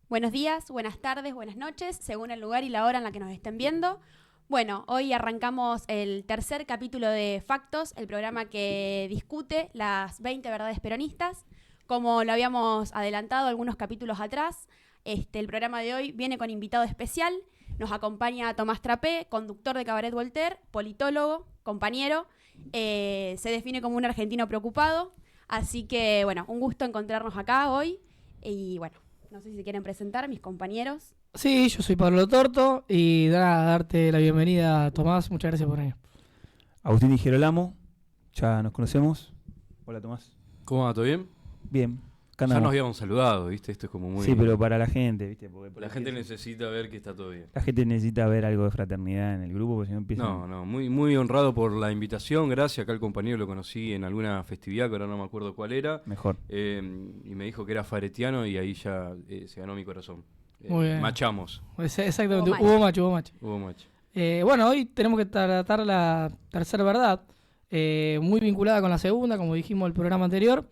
Buenos días, buenas tardes, buenas noches, según el lugar y la hora en la que nos estén viendo. Bueno, hoy arrancamos el tercer capítulo de Factos, el programa que discute las 20 verdades peronistas. Como lo habíamos adelantado algunos capítulos atrás, el programa de hoy viene con invitado especial. Nos acompaña Tomás Trapé, conductor de Cabaret Voltaire, politólogo, compañero. Se define como un argentino preocupado. Así que, bueno, un gusto encontrarnos acá hoy. Y bueno, no sé si se quieren presentar mis compañeros. Sí, yo soy Pablo Torto y darte la bienvenida, Tomás. Muchas gracias por venir. Agustín Di Girolamo, ya nos conocemos. Hola, Tomás. ¿Cómo va? ¿Todo bien? Bien. Acá Ya nos andamos. habíamos saludado, ¿viste? Esto es como muy... Sí, pero para la gente, ¿viste? Porque La gente necesita ver que está todo bien. la gente necesita ver algo de fraternidad en el grupo, porque si no empiezan... No, muy honrado por la invitación, gracias. Acá el compañero lo conocí en alguna festividad, que ahora no me acuerdo cuál era. Mejor. Y me dijo que era faretiano y ahí ya se ganó mi corazón. Muy bien. Machamos. Exactamente, Hubo match. hubo match. Hubo match. Bueno, hoy tenemos que tratar la tercera verdad, muy vinculada con la segunda, como dijimos en el programa anterior.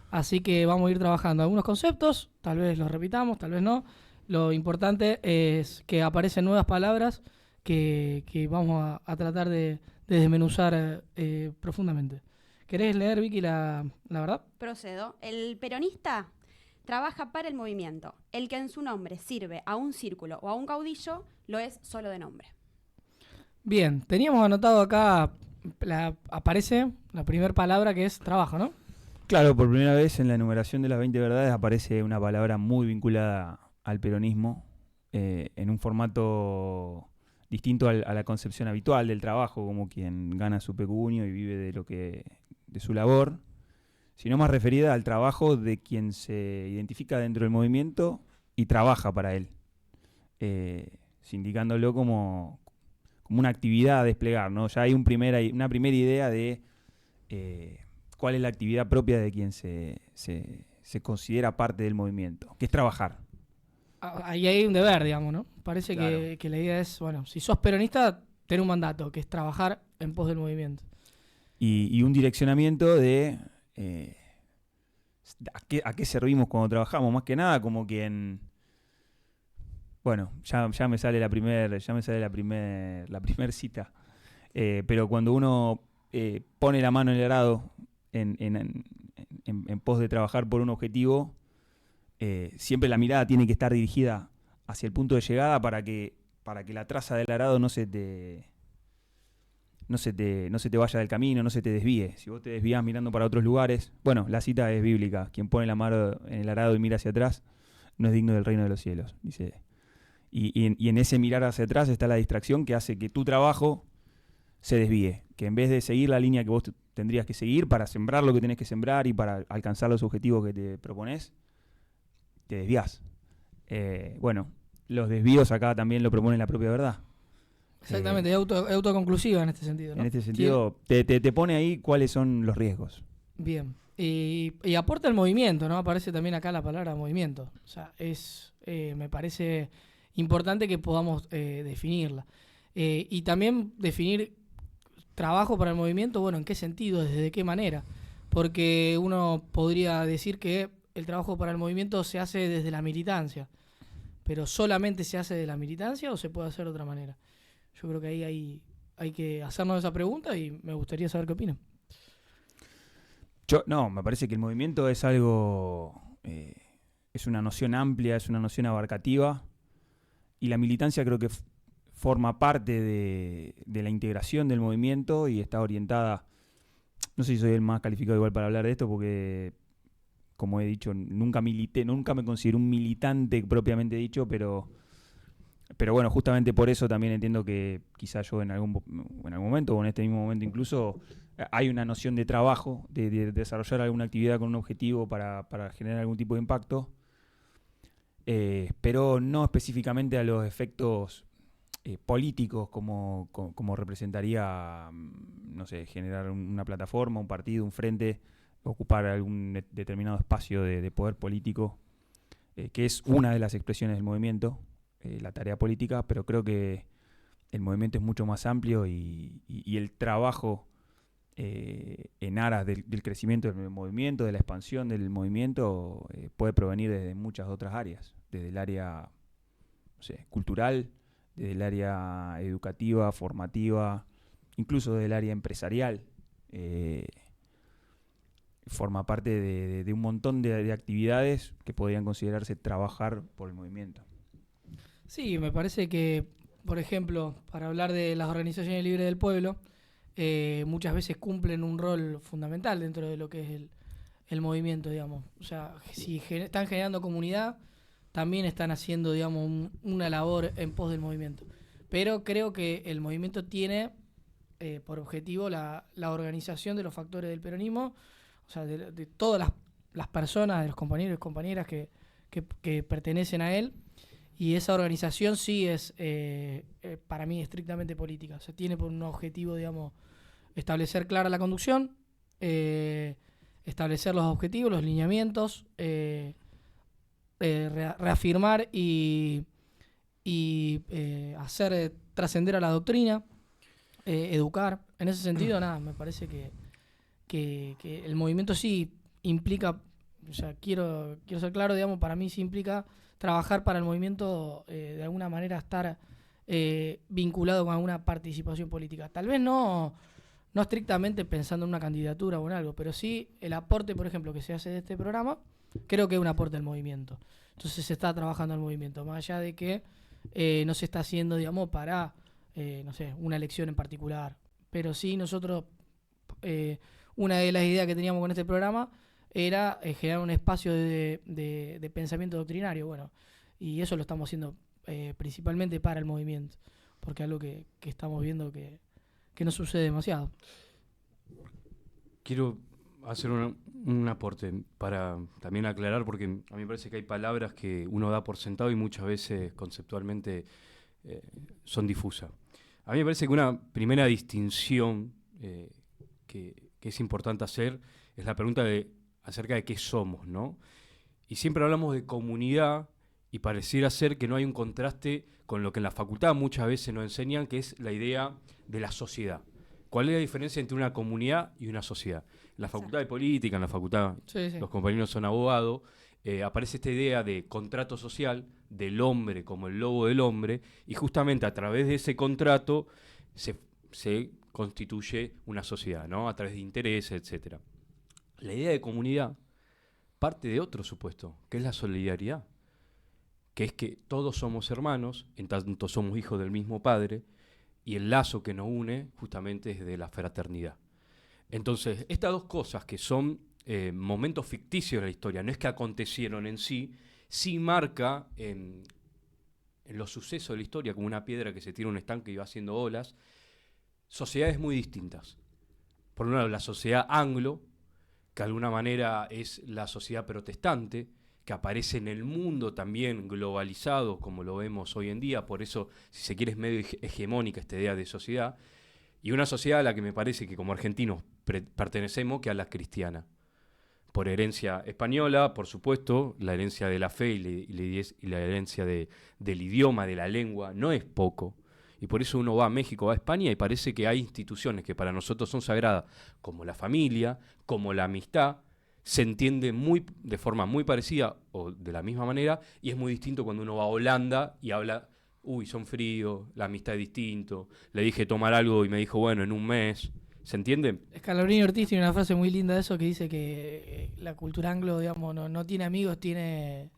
Así que vamos a ir trabajando algunos conceptos, tal vez los repitamos, tal vez no. Lo importante es que aparecen nuevas palabras que vamos a tratar de desmenuzar profundamente. ¿Querés leer, Vicky, la verdad? Procedo. El peronista trabaja para el movimiento. El que en su nombre sirve a un círculo o a un caudillo lo es solo de nombre. Bien, teníamos anotado acá, aparece la primera palabra que es trabajo, ¿no? Claro, por primera vez en la enumeración de las 20 verdades aparece una palabra muy vinculada al peronismo, en un formato distinto a la concepción habitual del trabajo, como quien gana su pecunio y vive de su labor, sino más referida al trabajo de quien se identifica dentro del movimiento y trabaja para él, sindicándolo como una actividad a desplegar, ¿no? Ya hay una primera idea de cuál es la actividad propia de quien se considera parte del movimiento, que es trabajar. Ahí hay un deber, digamos, ¿no? Parece Claro. que la idea es, bueno, si sos peronista, ten un mandato, que es trabajar en pos del movimiento. Y un direccionamiento de a qué servimos cuando trabajamos, más que nada como quien... Bueno, ya me sale la primer cita. Pero cuando uno pone la mano en el arado en pos de trabajar por un objetivo, siempre la mirada tiene que estar dirigida hacia el punto de llegada para que la traza del arado no se te vaya del camino, no se te desvíe. Si vos te desvías mirando para otros lugares, bueno, la cita es bíblica. Quien pone la mano en el arado y mira hacia atrás no es digno del reino de los cielos, dice. Y en ese mirar hacia atrás está la distracción que hace que tu trabajo se desvíe. Que en vez de seguir la línea que vos tendrías que seguir para sembrar lo que tenés que sembrar y para alcanzar los objetivos que te propones, te desvías. Bueno, los desvíos acá también lo propone la propia verdad. Exactamente, es autoconclusiva en este sentido, ¿no? En este sentido, te pone ahí cuáles son los riesgos. Bien. Y aporta el movimiento, ¿no? Aparece también acá la palabra movimiento. O sea, me parece importante que podamos definirla. Y también definir trabajo para el movimiento, bueno, ¿en qué sentido? ¿Desde qué manera? Porque uno podría decir que el trabajo para el movimiento se hace desde la militancia, pero ¿solamente se hace de la militancia o se puede hacer de otra manera? Yo creo que ahí hay que hacernos esa pregunta y me gustaría saber qué opinan. Me parece que el movimiento es algo, es una noción amplia, es una noción abarcativa, y la militancia creo que forma parte de la integración del movimiento y está orientada, no sé si soy el más calificado igual para hablar de esto, porque como he dicho, nunca milité, nunca me considero un militante propiamente dicho, pero bueno, justamente por eso también entiendo que quizás yo en algún momento, o en este mismo momento incluso, hay una noción de trabajo, de desarrollar alguna actividad con un objetivo para generar algún tipo de impacto, pero no específicamente a los efectos políticos como representaría, no sé, generar una plataforma, un partido, un frente, ocupar algún determinado espacio de poder político, que es una de las expresiones del movimiento, la tarea política, pero creo que el movimiento es mucho más amplio y el trabajo en aras del crecimiento del movimiento, de la expansión del movimiento, puede provenir desde muchas otras áreas. desde el área, no sé, cultural, desde el área educativa, formativa, incluso desde el área empresarial. Forma parte de un montón de actividades que podrían considerarse trabajar por el movimiento. Sí, me parece que, por ejemplo, para hablar de las organizaciones libres del pueblo, muchas veces cumplen un rol fundamental dentro de lo que es el movimiento, digamos. O sea, si están generando comunidad, también están haciendo, digamos, una labor en pos del movimiento. Pero creo que el movimiento tiene por objetivo la organización de los factores del peronismo, o sea, de todas las personas, de los compañeros y compañeras que pertenecen a él. Y esa organización sí es, para mí, estrictamente política. O sea, tiene por un objetivo, digamos, establecer clara la conducción, establecer los objetivos, los lineamientos, reafirmar y hacer trascender a la doctrina, educar. En ese sentido, nada, me parece que el movimiento sí implica, o sea, quiero ser claro, digamos, para mí sí implica trabajar para el movimiento, de alguna manera estar vinculado con alguna participación política. Tal vez no estrictamente pensando en una candidatura o en algo, pero sí el aporte, por ejemplo, que se hace de este programa, creo que es un aporte al movimiento. Entonces se está trabajando al movimiento, más allá de que no se está haciendo, digamos, para, no sé, una elección en particular. Pero sí nosotros, una de las ideas que teníamos con este programa era generar un espacio de pensamiento doctrinario, bueno, y eso lo estamos haciendo principalmente para el movimiento, porque es algo que estamos viendo que no sucede demasiado. Quiero hacer un aporte para también aclarar, porque a mí me parece que hay palabras que uno da por sentado y muchas veces conceptualmente son difusas. A mí me parece que una primera distinción que es importante hacer es la pregunta acerca de qué somos, ¿no? Y siempre hablamos de comunidad y pareciera ser que no hay un contraste con lo que en la facultad muchas veces nos enseñan, que es la idea de la sociedad. ¿Cuál es la diferencia entre una comunidad y una sociedad? En la facultad de política, en la facultad, Sí. los compañeros son abogados, aparece esta idea de contrato social, del hombre como el lobo del hombre, y justamente a través de ese contrato se constituye una sociedad, ¿no? A través de intereses, etcétera. La idea de comunidad parte de otro supuesto, que es la solidaridad, que es que todos somos hermanos, en tanto somos hijos del mismo Padre, y el lazo que nos une justamente es de la fraternidad. Entonces, estas dos cosas que son momentos ficticios de la historia, no es que acontecieron en sí, sí marca en los sucesos de la historia, como una piedra que se tira a un estanque y va haciendo olas, sociedades muy distintas. Por un lado, la sociedad anglo, que de alguna manera es la sociedad protestante, que aparece en el mundo también globalizado, como lo vemos hoy en día, por eso, si se quiere, es medio hegemónica esta idea de sociedad, y una sociedad a la que me parece que como argentinos pertenecemos, que a la cristiana. Por herencia española, por supuesto, la herencia de la fe y la herencia del idioma, de la lengua, no es poco. Y por eso uno va a México, va a España y parece que hay instituciones que para nosotros son sagradas, como la familia, como la amistad, se entiende de forma muy parecida o de la misma manera, y es muy distinto cuando uno va a Holanda y habla, son fríos, la amistad es distinto, le dije tomar algo y me dijo, bueno, en un mes. ¿Se entiende? Scalabrini Ortiz tiene una frase muy linda de eso que dice que la cultura anglo, digamos, no tiene amigos,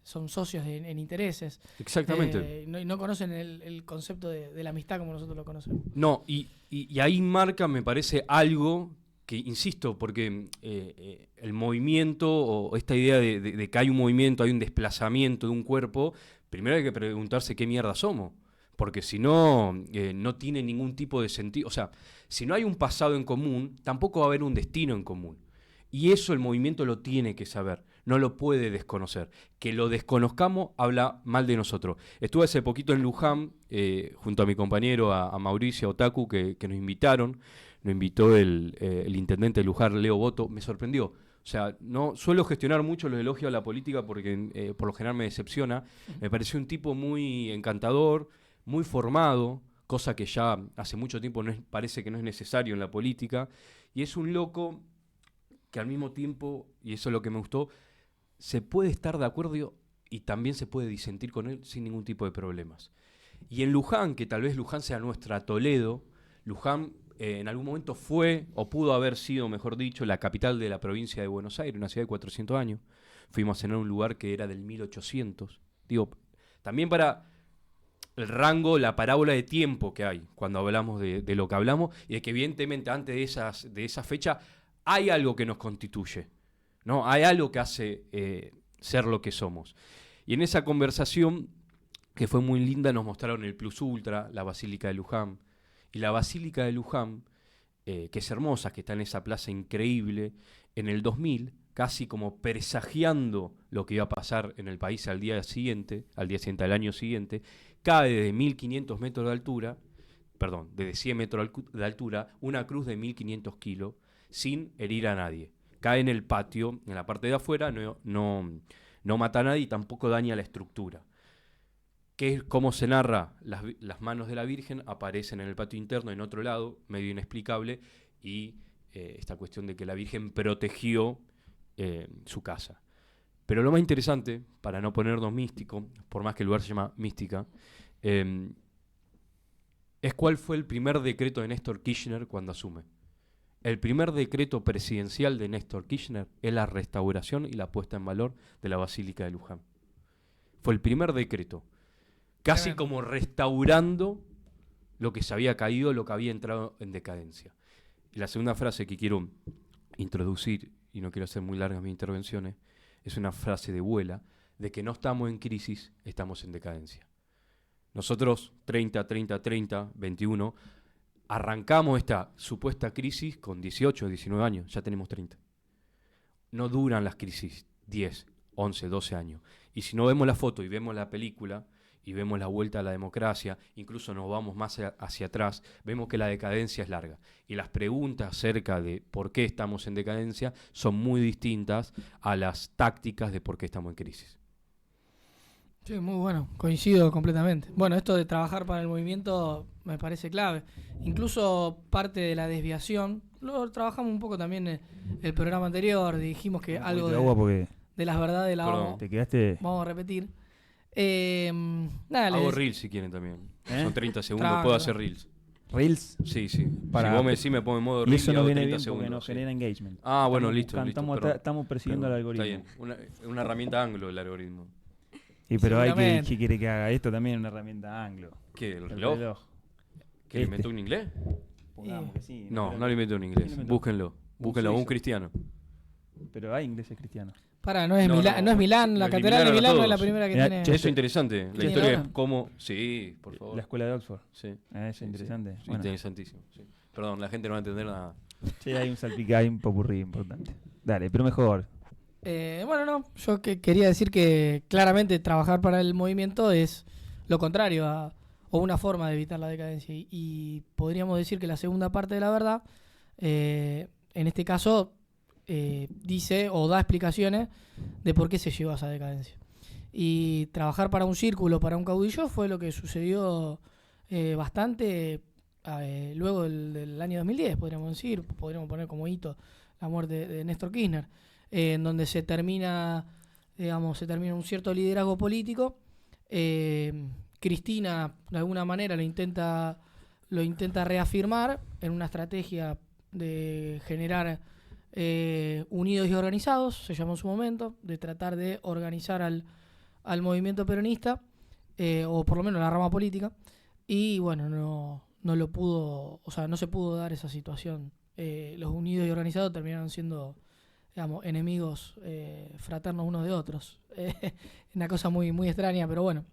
son socios en intereses. Exactamente. No conocen el concepto de la amistad como nosotros lo conocemos. No, y ahí marca, me parece, algo que, insisto, porque el movimiento o esta idea de que hay un movimiento, hay un desplazamiento de un cuerpo, primero hay que preguntarse qué mierda somos. Porque si no, no tiene ningún tipo de sentido. O sea, si no hay un pasado en común, tampoco va a haber un destino en común. Y eso el movimiento lo tiene que saber, no lo puede desconocer. Que lo desconozcamos habla mal de nosotros. Estuve hace poquito en Luján, junto a mi compañero, a Mauricio, a Otaku, que nos invitaron. Nos invitó el intendente de Luján, Leo Boto. Me sorprendió. O sea, no suelo gestionar mucho los elogios a la política porque por lo general me decepciona. Me pareció un tipo muy encantador, muy formado, cosa que ya hace mucho tiempo parece que no es necesario en la política, y es un loco que al mismo tiempo, y eso es lo que me gustó, se puede estar de acuerdo y también se puede disentir con él sin ningún tipo de problemas. Y en Luján, que tal vez Luján sea nuestra Toledo, Luján en algún momento fue, o pudo haber sido, mejor dicho, la capital de la provincia de Buenos Aires, una ciudad de 400 años. Fuimos a cenar a un lugar que era del 1800. Digo, también para el rango, la parábola de tiempo que hay cuando hablamos de lo que hablamos, y de que evidentemente antes de esa fecha hay algo que nos constituye, ¿no? Hay algo que hace ser lo que somos. Y en esa conversación, que fue muy linda, nos mostraron el Plus Ultra, la Basílica de Luján. Y la Basílica de Luján, que es hermosa, que está en esa plaza increíble, en el 2000, casi como presagiando lo que iba a pasar en el país al día siguiente, al año siguiente, cae desde 1500 metros de altura, perdón, desde 100 metros de altura, una cruz de 1500 kilos, sin herir a nadie. Cae en el patio, en la parte de afuera, no mata a nadie y tampoco daña la estructura. Que es cómo se narra, las manos de la Virgen aparecen en el patio interno, en otro lado, medio inexplicable, y esta cuestión de que la Virgen protegió su casa. Pero lo más interesante, para no ponernos místico, por más que el lugar se llama Mística, es cuál fue el primer decreto de Néstor Kirchner cuando asume. El primer decreto presidencial de Néstor Kirchner es la restauración y la puesta en valor de la Basílica de Luján. Fue el primer decreto. Casi como restaurando lo que se había caído, lo que había entrado en decadencia. Y la segunda frase que quiero introducir, y no quiero hacer muy largas mis intervenciones, es una frase de Vuela, de que no estamos en crisis, estamos en decadencia. Nosotros, 21, arrancamos esta supuesta crisis con 18, 19 años, ya tenemos 30. No duran las crisis 10, 11, 12 años. Y si no vemos la foto y vemos la película, y vemos la vuelta a la democracia, incluso nos vamos más hacia atrás, vemos que la decadencia es larga. Y las preguntas acerca de por qué estamos en decadencia son muy distintas a las tácticas de por qué estamos en crisis. Sí, muy bueno, coincido completamente. Bueno, esto de trabajar para el movimiento me parece clave. Incluso parte de la desviación, lo trabajamos un poco también en el programa anterior, dijimos que algo de las verdades la vamos, te quedaste... vamos a repetir. Hago reels si quieren también. Son 30 segundos, puedo hacer reels. ¿Reels? Sí. Si vos me decís, me pongo en modo y reels eso y no hago viene 30 bien segundos. porque nos genera engagement. Bueno, listo. Estamos persiguiendo el algoritmo. Está bien. Una herramienta anglo el algoritmo. Y pero hay que quiere que haga esto también una herramienta anglo. ¿Qué? ¿El reloj? ¿Que le inventó un inglés? Pongamos que sí. No le inventó un inglés. Búsquenlo, un cristiano. Pero hay ingleses cristianos. No es Milán, la catedral de Milán no es la primera que tiene. Eso es interesante. La historia es cómo. Sí, por favor. La escuela de Oxford. Sí. Eso es interesante. Sí, interesantísimo. Sí. Perdón, la gente no va a entender nada. Sí, hay un salpicado, hay un popurrí importante. Dale, pero mejor. Yo quería decir que claramente trabajar para el movimiento es lo contrario o una forma de evitar la decadencia. Y podríamos decir que la segunda parte de la verdad, en este caso, dice o da explicaciones de por qué se llevó a esa decadencia. Y trabajar para un círculo, para un caudillo, fue lo que sucedió bastante luego del año 2010, podríamos decir. Podríamos poner como hito la muerte de Néstor Kirchner, en donde se termina un cierto liderazgo político. Cristina, de alguna manera, lo intenta reafirmar en una estrategia de generar unidos y organizados, se llamó en su momento, de tratar de organizar al movimiento peronista, o por lo menos la rama política, y bueno, no lo pudo, no se pudo dar esa situación. Los unidos y organizados terminaron siendo, enemigos fraternos unos de otros. Una cosa muy, muy extraña, pero bueno.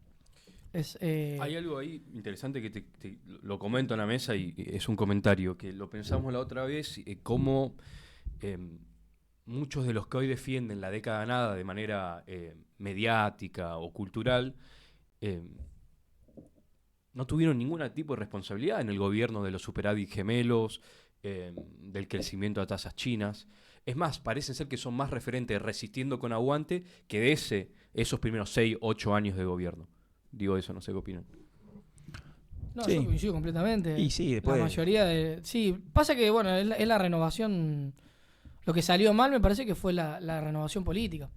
Hay algo ahí interesante que te lo comento en la mesa y es un comentario que lo pensamos la otra vez, cómo muchos de los que hoy defienden la década ganada de manera mediática o cultural no tuvieron ningún tipo de responsabilidad en el gobierno de los superávit gemelos, del crecimiento de tasas chinas. Es más, parece ser que son más referentes resistiendo con aguante que de esos primeros 6, 8 años de gobierno. Digo eso, no sé qué opinan. No, sí. Yo coincido completamente. Y sí, después... La mayoría sí, pasa que, bueno, es la renovación. Lo que salió mal me parece que fue la renovación política.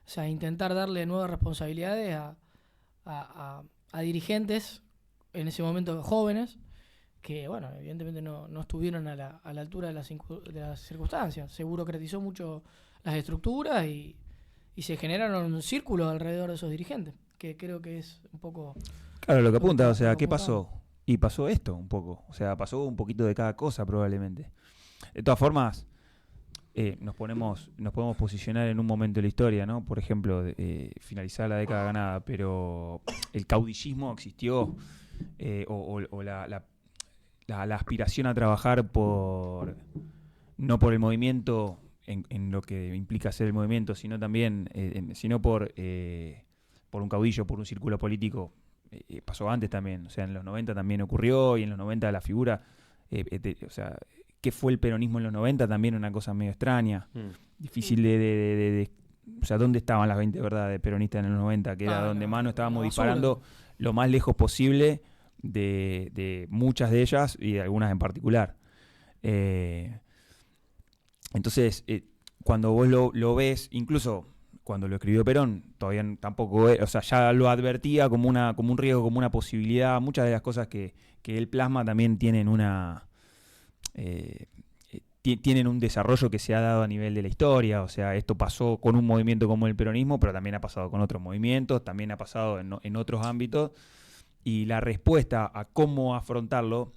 O sea, intentar darle nuevas responsabilidades a dirigentes, en ese momento jóvenes, que, bueno, evidentemente no estuvieron a la altura de las circunstancias. Se burocratizó mucho las estructuras y se generaron un círculo alrededor de esos dirigentes, que creo que es un poco... Claro, lo que apunta, o estamos sea, ¿qué apuntando. pasó? Y pasó esto un poco, o sea, pasó un poquito de cada cosa probablemente. De todas formas, nos podemos posicionar en un momento de la historia, ¿no? Por ejemplo, finalizar la década ganada, pero el caudillismo existió, o la aspiración a trabajar no por el movimiento en lo que implica ser el movimiento, sino también sino por un caudillo, por un círculo político, pasó antes también. O sea, en los 90 también ocurrió, y en los 90 la figura, o sea, ¿qué fue el peronismo en los 90? También una cosa medio extraña, difícil de o sea, ¿dónde estaban las 20 verdades peronistas en los 90? Que era donde más nos estábamos disparando lo más lejos posible de muchas de ellas y de algunas en particular. Entonces, cuando vos lo ves, incluso cuando lo escribió Perón, todavía tampoco, o sea, ya lo advertía como un riesgo, como una posibilidad. Muchas de las cosas que él plasma también tienen tienen un desarrollo que se ha dado a nivel de la historia. O sea, esto pasó con un movimiento como el peronismo, pero también ha pasado con otros movimientos, también ha pasado en otros ámbitos. Y la respuesta a cómo afrontarlo,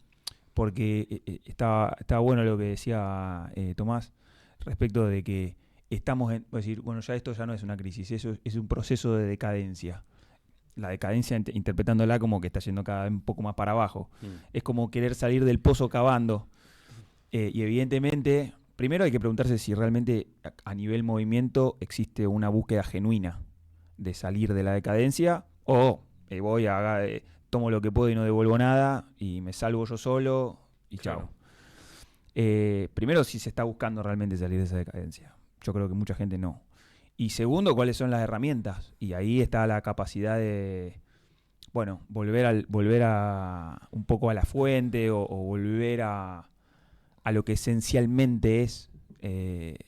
porque estaba bueno lo que decía Tomás, respecto de que estamos es decir, bueno, ya esto ya no es una crisis, eso es un proceso de decadencia. La decadencia, interpretándola como que está yendo cada vez un poco más para abajo. Es como querer salir del pozo cavando. Y evidentemente, primero hay que preguntarse si realmente a nivel movimiento existe una búsqueda genuina de salir de la decadencia, o tomo lo que puedo y no devuelvo nada, y me salvo yo solo, y Claro. chao. Primero, si se está buscando realmente salir de esa decadencia. Yo creo que mucha gente no. Y segundo, cuáles son las herramientas. Y ahí está la capacidad de, bueno, volver a un poco a la fuente, o volver a lo que esencialmente es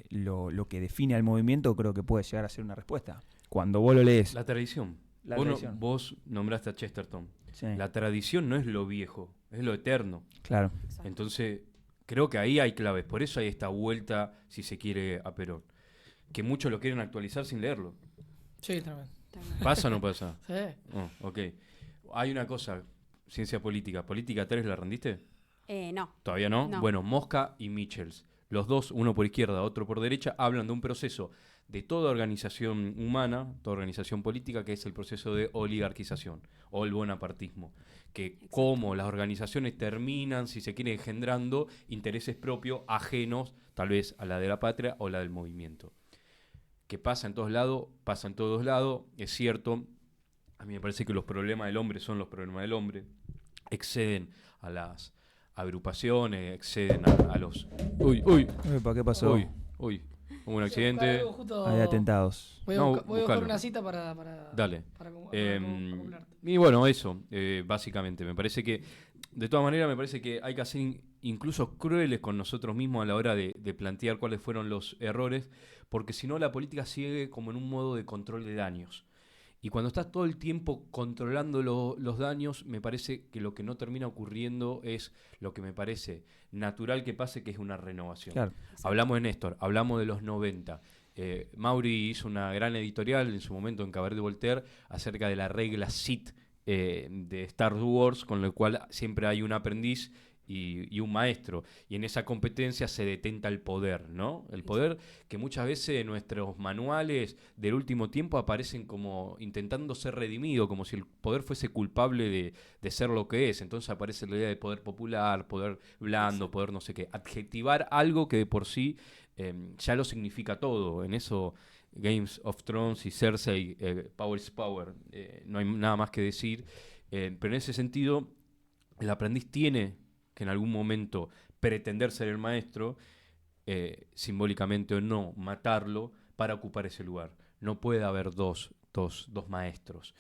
lo que define al movimiento. Creo que puede llegar a ser una respuesta. Cuando vos lo lees. La tradición. La Vos, tradición. vos nombraste a Chesterton. Sí. La tradición no es lo viejo, es lo eterno. Claro. Exacto. Entonces, creo que ahí hay claves. Por eso hay esta vuelta, si se quiere, a Perón. Que muchos lo quieren actualizar sin leerlo. Sí, también. ¿Pasa o no pasa? Sí. Oh, ok. Hay una cosa, ciencia política. ¿Política 3 la rendiste? No. ¿Todavía no? No. Bueno, Mosca y Michels, los dos, uno por izquierda, otro por derecha, hablan de un proceso de toda organización humana, toda organización política, que es el proceso de oligarquización o el bonapartismo. Que cómo las organizaciones terminan, si se quiere, engendrando intereses propios ajenos, tal vez a la de la patria o la del movimiento. Que pasa en todos lados, es cierto. A mí me parece que los problemas del hombre son los problemas del hombre, exceden a las agrupaciones, exceden a los... Uy, ¿Para qué pasó? uy, hubo un accidente. Hay atentados. Voy a No, buscar buscalo. una cita para Dale. acoplar. Y bueno, eso, básicamente. Me parece que, de todas maneras, me parece que hay que ser incluso crueles con nosotros mismos a la hora de plantear cuáles fueron los errores, porque si no la política sigue como en un modo de control de daños. Y cuando estás todo el tiempo controlando los daños, me parece que lo que no termina ocurriendo es lo que me parece natural que pase, que es una renovación. Claro. Hablamos de Néstor, hablamos de los 90. Mauri hizo una gran editorial en su momento en Cabaret de Voltaire acerca de la regla Sith de Star Wars, con lo cual siempre hay un aprendiz y un maestro. Y en esa competencia se detenta el poder, ¿no? El poder que muchas veces en nuestros manuales del último tiempo aparecen como intentando ser redimido, como si el poder fuese culpable de ser lo que es. Entonces aparece la idea de poder popular, poder blando, poder no sé qué. Adjetivar algo que de por sí ya lo significa todo. En eso Games of Thrones y Cersei, Power is Power, no hay nada más que decir. Pero en ese sentido, el aprendiz tiene que en algún momento pretender ser el maestro, simbólicamente o no, matarlo para ocupar ese lugar. No puede haber dos maestros.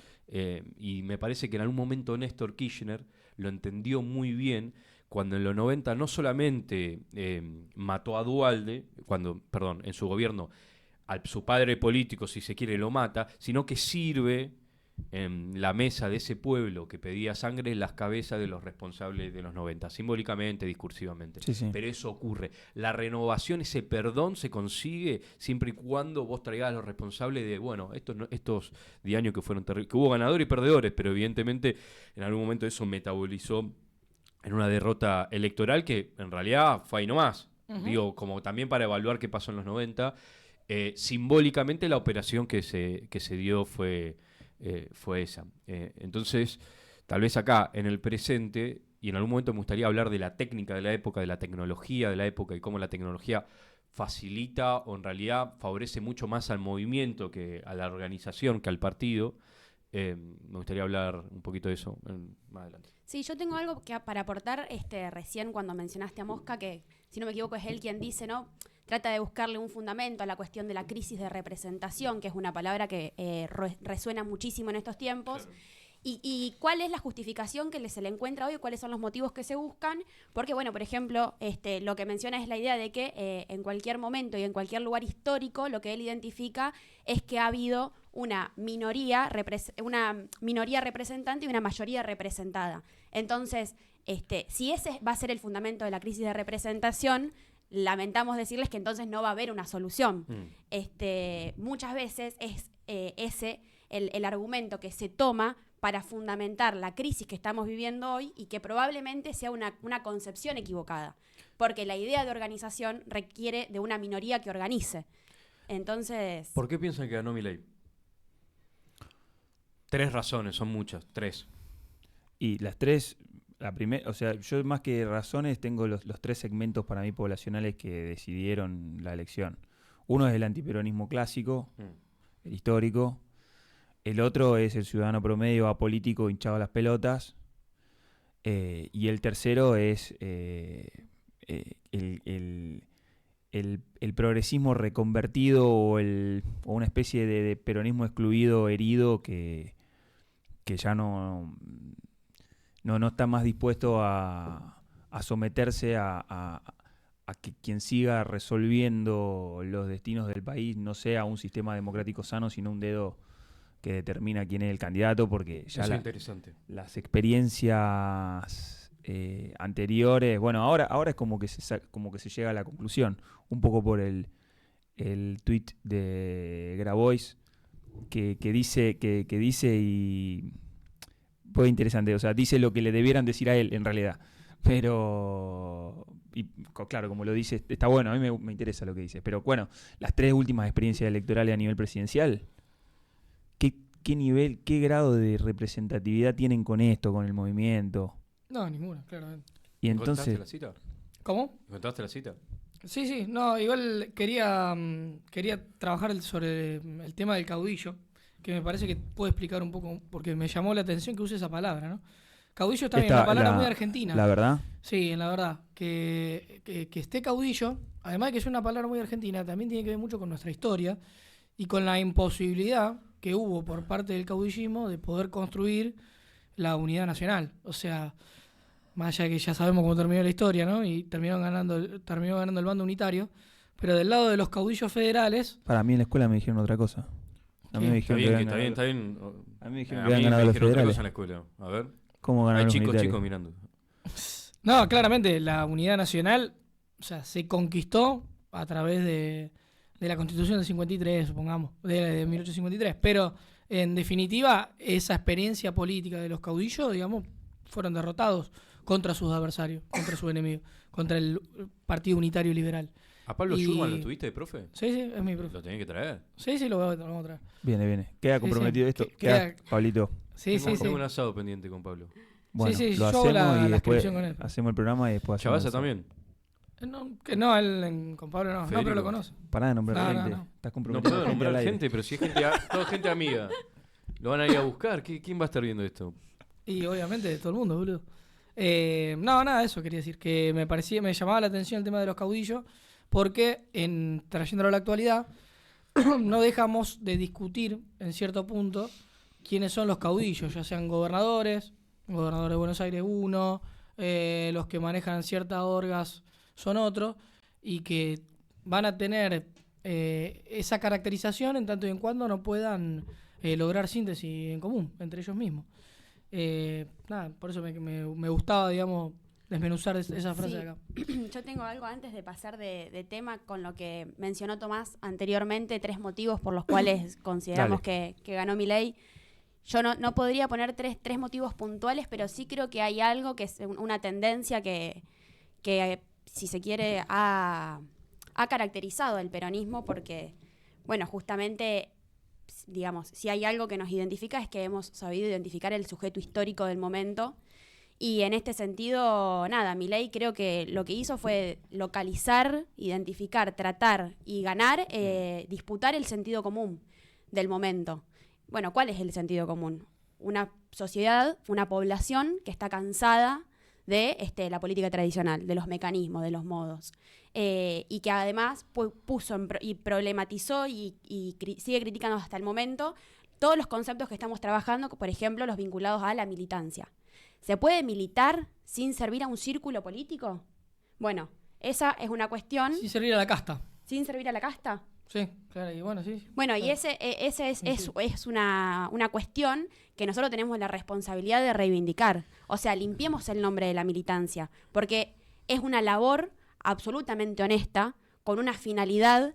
Y me parece que en algún momento Néstor Kirchner lo entendió muy bien cuando en los 90 no solamente mató a Duhalde, en su gobierno a su padre político, si se quiere, lo mata, sino que sirve en la mesa de ese pueblo que pedía sangre las cabezas de los responsables de los 90, simbólicamente, discursivamente. Sí, sí. Pero eso ocurre. La renovación, ese perdón se consigue siempre y cuando vos traigas a los responsables de, bueno, estos 10 años que fueron terribles, que hubo ganadores y perdedores, pero evidentemente en algún momento eso metabolizó en una derrota electoral que en realidad fue ahí nomás. Digo, como también para evaluar qué pasó en los 90, simbólicamente la operación que se dio fue esa. Entonces, tal vez acá, en el presente, y en algún momento me gustaría hablar de la técnica de la época, de la tecnología de la época y cómo la tecnología facilita o en realidad favorece mucho más al movimiento que a la organización, que al partido. Me gustaría hablar un poquito de eso más adelante. Sí, yo tengo algo para aportar recién cuando mencionaste a Mosca, que si no me equivoco es él quien dice, ¿no? Trata de buscarle un fundamento a la cuestión de la crisis de representación, que es una palabra que resuena muchísimo en estos tiempos. Claro. ¿Y cuál es la justificación que se le encuentra hoy? ¿Cuáles son los motivos que se buscan? Porque, bueno, por ejemplo, lo que menciona es la idea de que en cualquier momento y en cualquier lugar histórico lo que él identifica es que ha habido una minoría representante y una mayoría representada. Entonces, si ese va a ser el fundamento de la crisis de representación, lamentamos decirles que entonces no va a haber una solución. Muchas veces es ese el argumento que se toma para fundamentar la crisis que estamos viviendo hoy y que probablemente sea una concepción equivocada, porque la idea de organización requiere de una minoría que organice. Entonces... ¿Por qué piensan que ganó Milei? 3 razones, son muchas, 3. Y las 3, la primera, o sea, yo más que razones tengo los 3 segmentos para mí poblacionales que decidieron la elección. Uno es el antiperonismo clásico, el histórico. El otro es el ciudadano promedio apolítico hinchado a las pelotas. Y el tercero es el progresismo reconvertido o una especie de peronismo excluido, herido, que ya no está más dispuesto a someterse a que quien siga resolviendo los destinos del país no sea un sistema democrático sano, sino un dedo que determina quién es el candidato, porque ya las experiencias anteriores, bueno, ahora es como que se llega a la conclusión, un poco por el tweet de Grabois que dice y fue interesante, o sea, dice lo que le debieran decir a él en realidad, pero claro, como lo dice, está bueno, a mí me interesa lo que dice, pero bueno, las 3 últimas experiencias electorales a nivel presidencial, ¿qué nivel, qué grado de representatividad tienen con esto, con el movimiento? No, ninguna, claramente. Y entonces... ¿Contaste la cita? ¿Cómo? ¿Contaste la cita? Sí, no, igual quería trabajar sobre el tema del caudillo, que me parece que puede explicar un poco, porque me llamó la atención que use esa palabra, ¿no? Caudillo está bien, una palabra muy argentina. ¿La verdad? Sí, la verdad. Que esté caudillo, además de que es una palabra muy argentina, también tiene que ver mucho con nuestra historia y con la imposibilidad que hubo por parte del caudillismo de poder construir la unidad nacional. O sea, más allá de que ya sabemos cómo terminó la historia, ¿no? Y terminó ganando el bando unitario, pero del lado de los caudillos federales... Para mí en la escuela me dijeron otra cosa. A mí me dijeron está bien. A mí me dijeron que habían ganado los federales. Otra cosa en la escuela. A ver. ¿Cómo ganaron los militares? Hay chicos mirando. No, claramente, la unidad nacional, o sea, se conquistó a través de la Constitución del 53, supongamos, de 1853. Pero, en definitiva, esa experiencia política de los caudillos, digamos, fueron derrotados contra sus adversarios, contra su enemigo, contra el Partido Unitario Liberal. ¿A Pablo Schurman lo tuviste de profe? Sí, es mi profe. ¿Lo tenés que traer? Sí, lo vamos a traer. Viene. Queda comprometido esto. Queda, Pablito. Tengo un asado pendiente con Pablo. Bueno, sí, lo yo hacemos la y después con él. hacemos el programa y después hacemos... ¿Chavasa también? No, él con Pablo no. Federico. No, pero lo conoce. Pará de nombrar gente. No. Estás No comprometido. puedo nombrar gente, pero si es toda gente amiga. Lo van a ir a buscar. ¿Quién va a estar viendo esto? Y obviamente de todo el mundo, boludo. Nada, eso quería decir. Que me llamaba la atención el tema de los caudillos, porque trayéndolo a la actualidad, no dejamos de discutir en cierto punto quiénes son los caudillos, ya sean gobernadores de Buenos Aires uno, los que manejan ciertas orgas son otros, y que van a tener esa caracterización en tanto y en cuando no puedan lograr síntesis en común entre ellos mismos. Nada, por eso me gustaba, digamos, desmenuzar esa frase de acá. Yo tengo algo antes de pasar de tema con lo que mencionó Tomás anteriormente, 3 motivos por los cuales consideramos que ganó Milei. Yo no podría poner tres motivos puntuales, pero sí creo que hay algo que es una tendencia que si se quiere, ha caracterizado el peronismo porque, bueno, justamente, digamos, si hay algo que nos identifica es que hemos sabido identificar el sujeto histórico del momento. Y en este sentido, nada, Milei creo que lo que hizo fue localizar, identificar, tratar y ganar, disputar el sentido común del momento. Bueno, ¿cuál es el sentido común? Una sociedad, una población que está cansada de la política tradicional, de los mecanismos, de los modos. Y que además puso y problematizó y sigue criticando hasta el momento todos los conceptos que estamos trabajando, por ejemplo, los vinculados a la militancia. ¿Se puede militar sin servir a un círculo político? Bueno, esa es una cuestión. Sin servir a la casta. ¿Sin servir a la casta? Sí, claro, y bueno, sí. Bueno, claro. y ese es una cuestión que nosotros tenemos la responsabilidad de reivindicar. O sea, limpiemos el nombre de la militancia, porque es una labor absolutamente honesta, con una finalidad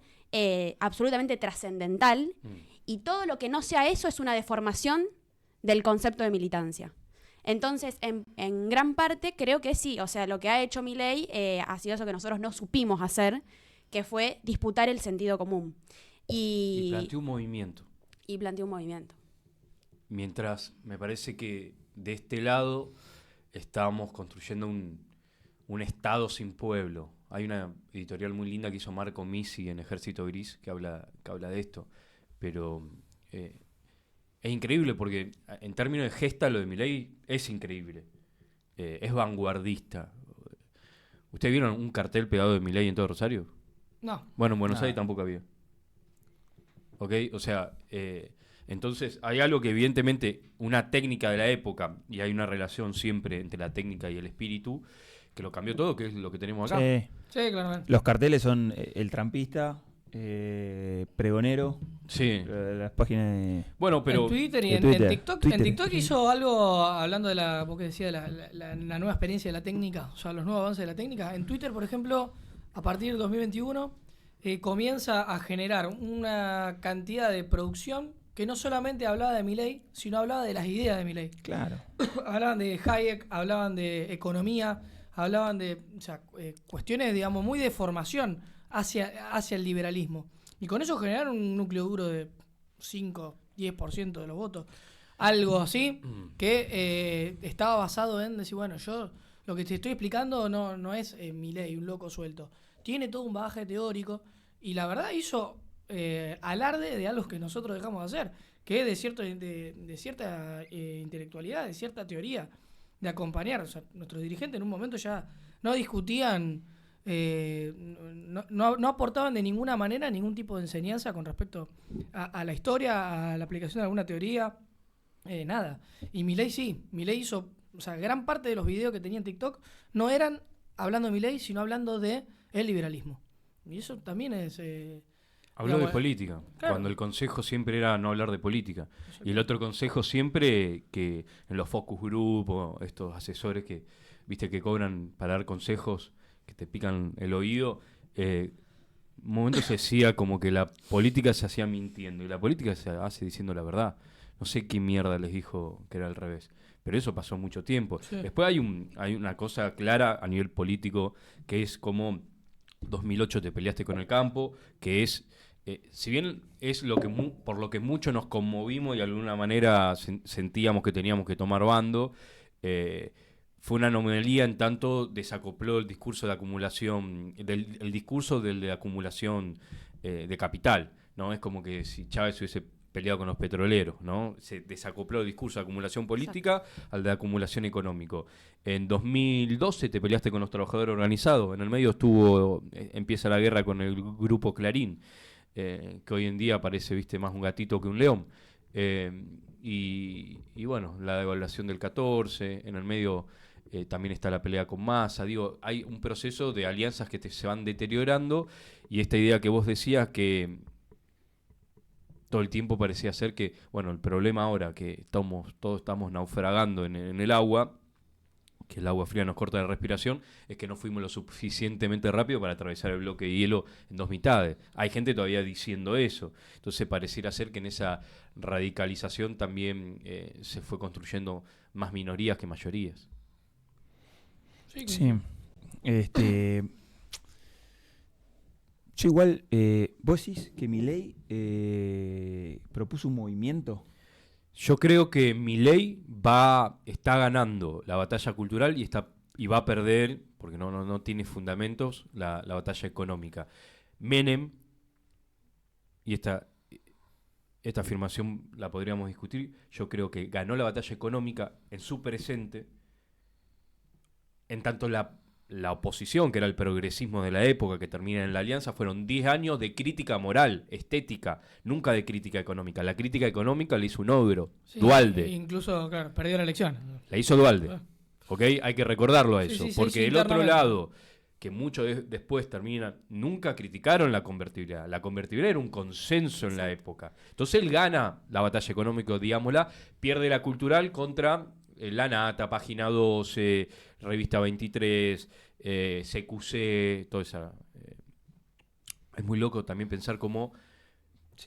absolutamente trascendental, y todo lo que no sea eso es una deformación del concepto de militancia. Entonces, en gran parte, creo que sí. O sea, lo que ha hecho Milei ha sido eso que nosotros no supimos hacer, que fue disputar el sentido común. Y planteó un movimiento. Mientras me parece que de este lado estábamos construyendo un Estado sin pueblo. Hay una editorial muy linda que hizo Marco Misi en Ejército Gris que habla de esto. Pero es increíble porque en términos de gesta lo de Milei es increíble. Es vanguardista. ¿Ustedes vieron un cartel pegado de Milei en todo Rosario? No. Bueno, en Buenos Aires tampoco había. ¿Ok? O sea, entonces hay algo que evidentemente, una técnica de la época, y hay una relación siempre entre la técnica y el espíritu, que lo cambió todo, que es lo que tenemos acá. Sí, claramente. Los carteles son el trampista, pregonero. Sí. Las páginas de... Bueno, pero... En Twitter y en TikTok. En TikTok hizo algo, hablando de vos que decías, la nueva experiencia de la técnica, o sea, los nuevos avances de la técnica. En Twitter, por ejemplo, a partir del 2021, comienza a generar una cantidad de producción que no solamente hablaba de Milei, sino hablaba de las ideas de Milei. Claro. Hablaban de Hayek, hablaban de economía, hablaban de cuestiones, digamos, muy de formación hacia el liberalismo. Y con eso generaron un núcleo duro de 5-10% de los votos. Algo así, que estaba basado en decir, bueno, yo lo que te estoy explicando no es Milei, un loco suelto. Tiene todo un bagaje teórico y la verdad hizo alarde de algo que nosotros dejamos de hacer, que es de cierta intelectualidad, de cierta teoría, de acompañar. O sea, nuestros dirigentes en un momento ya no discutían, no aportaban de ninguna manera ningún tipo de enseñanza con respecto a la historia, a la aplicación de alguna teoría, nada. Y Milei sí, Milei hizo, o sea, gran parte de los videos que tenía en TikTok no eran hablando de Milei, sino hablando de el liberalismo. Y eso también es... Habló de política, claro. Cuando el consejo siempre era no hablar de política. Y el otro consejo siempre, que en los focus group o estos asesores que viste que cobran para dar consejos, que te pican el oído, un momento se decía como que la política se hacía mintiendo y la política se hace diciendo la verdad. No sé qué mierda les dijo que era al revés, pero eso pasó mucho tiempo. Sí. Después hay una cosa clara a nivel político, que es como 2008 te peleaste con el campo, que es... si bien es por lo que mucho nos conmovimos y de alguna manera sentíamos que teníamos que tomar bando, fue una anomalía en tanto desacopló el discurso de acumulación, el discurso del de acumulación de capital, ¿no? Es como que si Chávez hubiese peleado con los petroleros, ¿no? Se desacopló el discurso de acumulación política al de acumulación económico. En 2012 te peleaste con los trabajadores organizados, en el medio empieza la guerra con el grupo Clarín, que hoy en día parece, viste, más un gatito que un león. Y bueno, la devaluación del 14, en el medio también está la pelea con Massa. Digo, hay un proceso de alianzas que se van deteriorando, y esta idea que vos decías que todo el tiempo parecía ser que, bueno, el problema ahora que todos estamos naufragando en el agua, que el agua fría nos corta la respiración, es que no fuimos lo suficientemente rápido para atravesar el bloque de hielo en 2 mitades. Hay gente todavía diciendo eso. Entonces pareciera ser que en esa radicalización también se fue construyendo más minorías que mayorías. Sí. Yo igual, vos decís que Milei propuso un movimiento. Yo creo que Milei está ganando la batalla cultural y va a perder, porque no tiene fundamentos, la batalla económica. Menem, y esta afirmación la podríamos discutir, yo creo que ganó la batalla económica en su presente, en tanto la oposición, que era el progresismo de la época, que termina en la alianza, fueron 10 años de crítica moral, estética, nunca de crítica económica. La crítica económica la hizo un ogro, Sí, Duhalde. Incluso, claro, perdió la elección. La hizo Duhalde. ¿Ok? Hay que recordarlo a eso. Sí, porque el otro internamente. lado, que mucho después termina, nunca criticaron la convertibilidad. La convertibilidad era un consenso en la época. Entonces él gana la batalla económica, digámosla, pierde la cultural contra La Nata, Página 12, Revista 23, CQC, toda esa... es muy loco también pensar cómo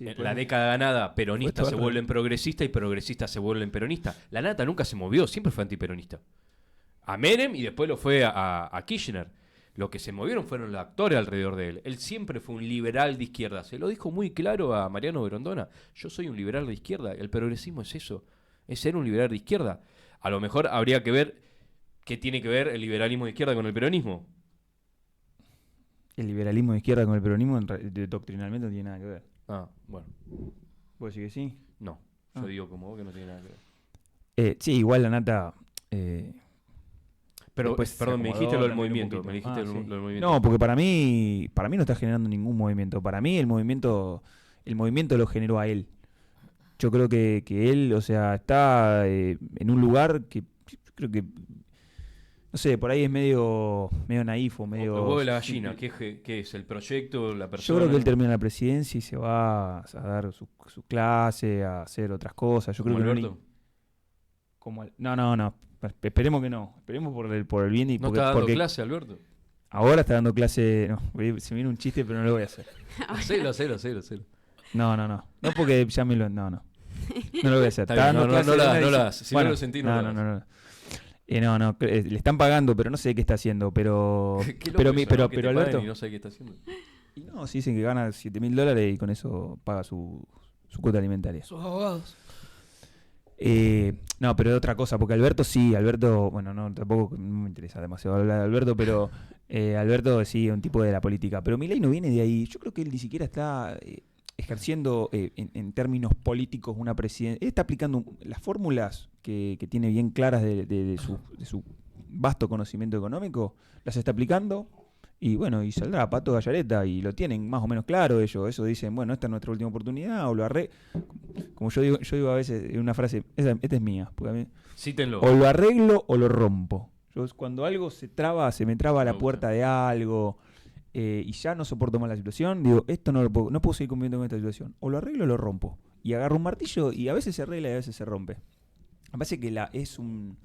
en la década ganada peronistas se vuelven progresistas y progresistas se vuelven peronistas. La Nata nunca se movió, siempre fue antiperonista. A Menem y después lo fue a Kirchner. Lo que se movieron fueron los actores alrededor de él. Él siempre fue un liberal de izquierda. Se lo dijo muy claro a Mariano Grondona. Yo soy un liberal de izquierda. El progresismo es eso. Es ser un liberal de izquierda. A lo mejor habría que ver qué tiene que ver el liberalismo de izquierda con el peronismo. El liberalismo de izquierda con el peronismo doctrinalmente no tiene nada que ver. Ah, bueno. ¿Vos decís que sí? No. Yo digo como vos que no tiene nada que ver. Sí, igual la Nata... Pero, después perdón, se me acomodó dijiste lo del también un movimiento. poquito. Me dijiste Sí. lo del movimiento. No, porque para mí no está generando ningún movimiento. Para mí el movimiento lo generó a él. Yo creo que él, o sea, está en un lugar que creo que, no sé, por ahí es medio naif o medio... El huevo de la gallina, ¿qué es? ¿El proyecto? ¿La Yo persona? creo que él termina la presidencia y se va a dar su clase, a hacer otras cosas. Yo creo ¿Como que Alberto? No. Esperemos que no. Esperemos por el bien y ¿No está dando clase, Alberto? ahora está dando clase. No, se me viene un chiste, pero no lo voy a hacer. Hacelo. No. No, porque ya me lo. No. No lo voy a hacer. Está Está bien, dando clase, no dice- la hagas. Si no lo sentí, no lo hagas. No. Le están pagando, pero no sé qué está haciendo. Pero Qué loco pero eso, ¿no? pero Que te Alberto. paguen y no sé qué está haciendo. Y no, sí dicen que gana $7.000 y con eso paga su cuota alimentaria. Sus abogados. No, pero de otra cosa, porque Alberto, bueno, no, tampoco no me interesa demasiado hablar de Alberto, pero Alberto sí es un tipo de la política, pero Milei no viene de ahí. Yo creo que él ni siquiera está ejerciendo en términos políticos una presidencia. Él está aplicando las fórmulas que tiene bien claras de su vasto conocimiento económico, las está aplicando. Y bueno, y saldrá a Pato Gallareta y lo tienen más o menos claro ellos. Eso dicen, bueno, esta es nuestra última oportunidad o lo como yo digo a veces en una frase, esta es mía, porque a mí, Cítenlo. o lo arreglo o lo rompo. Yo cuando algo se me traba a la Me puerta de algo y ya no soporto más la situación, digo, esto no puedo seguir conviviendo con esta situación. O lo arreglo o lo rompo. Y agarro un martillo y a veces se arregla y a veces se rompe. Me parece que es un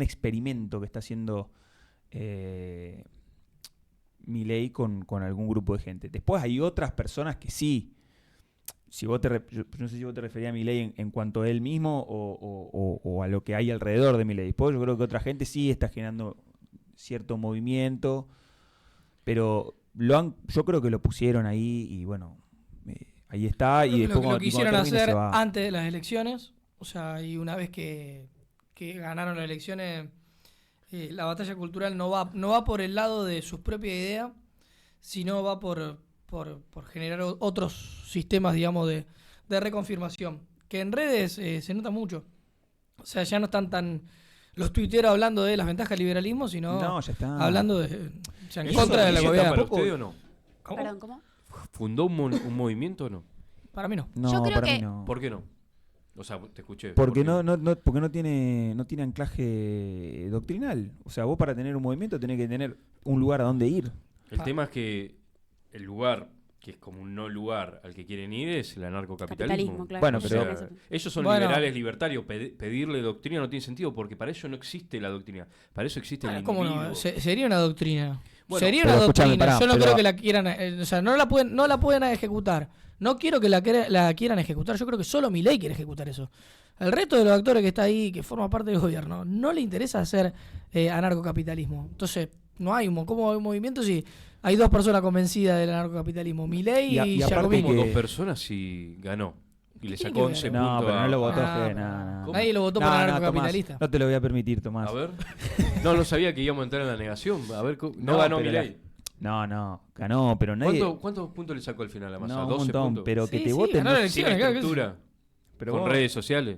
experimento que está haciendo Milei con algún grupo de gente. Después hay otras personas que sí. Yo no sé si vos te referías a Milei en cuanto a él mismo o a lo que hay alrededor de Milei. Después yo creo que otra gente sí está generando cierto movimiento, pero yo creo que lo pusieron ahí y bueno, ahí está. Creo Y que después lo cuando quisieron termine hacer se va. antes de las elecciones, o sea, y una vez que ganaron las elecciones, la batalla cultural no va por el lado de sus propias ideas, sino va por generar otros sistemas, digamos, de reconfirmación, que en redes se nota mucho. O sea, ya no están tan los tuiteros hablando de las ventajas del liberalismo, sino No, ya está. hablando de, o sea, en ¿Eso contra de la está gobierno. para usted o no? ¿Cómo? Perdón, ¿cómo? ¿Fundó un movimiento o no? Para mí no. No, Yo creo para que- mí no. ¿Por qué no? O sea, te escuché. Porque porque no tiene anclaje doctrinal. O sea, vos para tener un movimiento tenés que tener un lugar a donde ir. El tema es que el lugar que es como un no lugar al que quieren ir es el anarcocapitalismo. Capitalismo, claro. Bueno, O pero- sea, ellos son Bueno. liberales libertarios. Pedirle doctrina no tiene sentido porque para eso no existe la doctrina. Para eso existe el ¿Cómo individuo. no? Sería una doctrina. Bueno, Sería pero una escuchame, doctrina. pará, Yo no pero- creo que la quieran, o sea, no la pueden ejecutar. No quiero que la quieran ejecutar. Yo creo que solo Milei quiere ejecutar eso. El resto de los actores que está ahí, que forma parte del gobierno, no le interesa hacer anarcocapitalismo. Entonces, no hay ¿cómo hay un movimiento si hay dos personas convencidas del anarcocapitalismo? Milei Y y, aparte Giacomini. Como que- dos personas y ganó. Y le ¿Qué tiene sacó que 11 ver? No, puntos pero no lo votó Ah, G, no. ¿cómo? Nadie lo votó por anarcocapitalista. Tomás, no te lo voy a permitir, Tomás. A ver. No sabía que íbamos a entrar en la negación. A ver, no No, ganó pero Milei. No, ganó, pero nadie... ¿Cuántos puntos le sacó al final a Massa? No, un 12 montón, puntos. pero que Sí, te sí, voten... ganó no- la elección. Sin claro que sí. estructura. pero Con vos- redes sociales.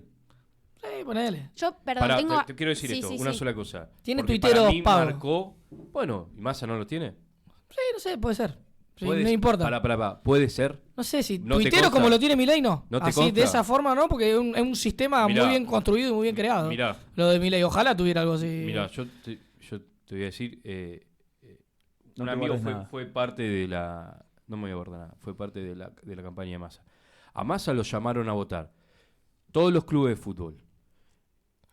Sí, ponele. Yo, perdón, Pará, tengo... te quiero decir Sí, esto, sí, una sí. sola cosa. Tiene Porque tuiteros para mí pagos. marcó... Bueno, ¿y Massa no lo tiene? Sí, no sé, puede ser. Sí, Puede- no importa. Pará, puede ser. No sé si No te tuitero consta. como lo tiene Milei, no. No te Así, consta. de esa forma, no, porque es un sistema Mirá. muy bien construido y muy bien creado. Mirá, Lo de Milei, ojalá tuviera algo así. mirá, yo te voy a decir... No un te amigo guardes nada. fue parte de la... No me voy a guardar nada. Fue parte de la campaña de Massa. A Massa lo llamaron a votar todos los clubes de fútbol.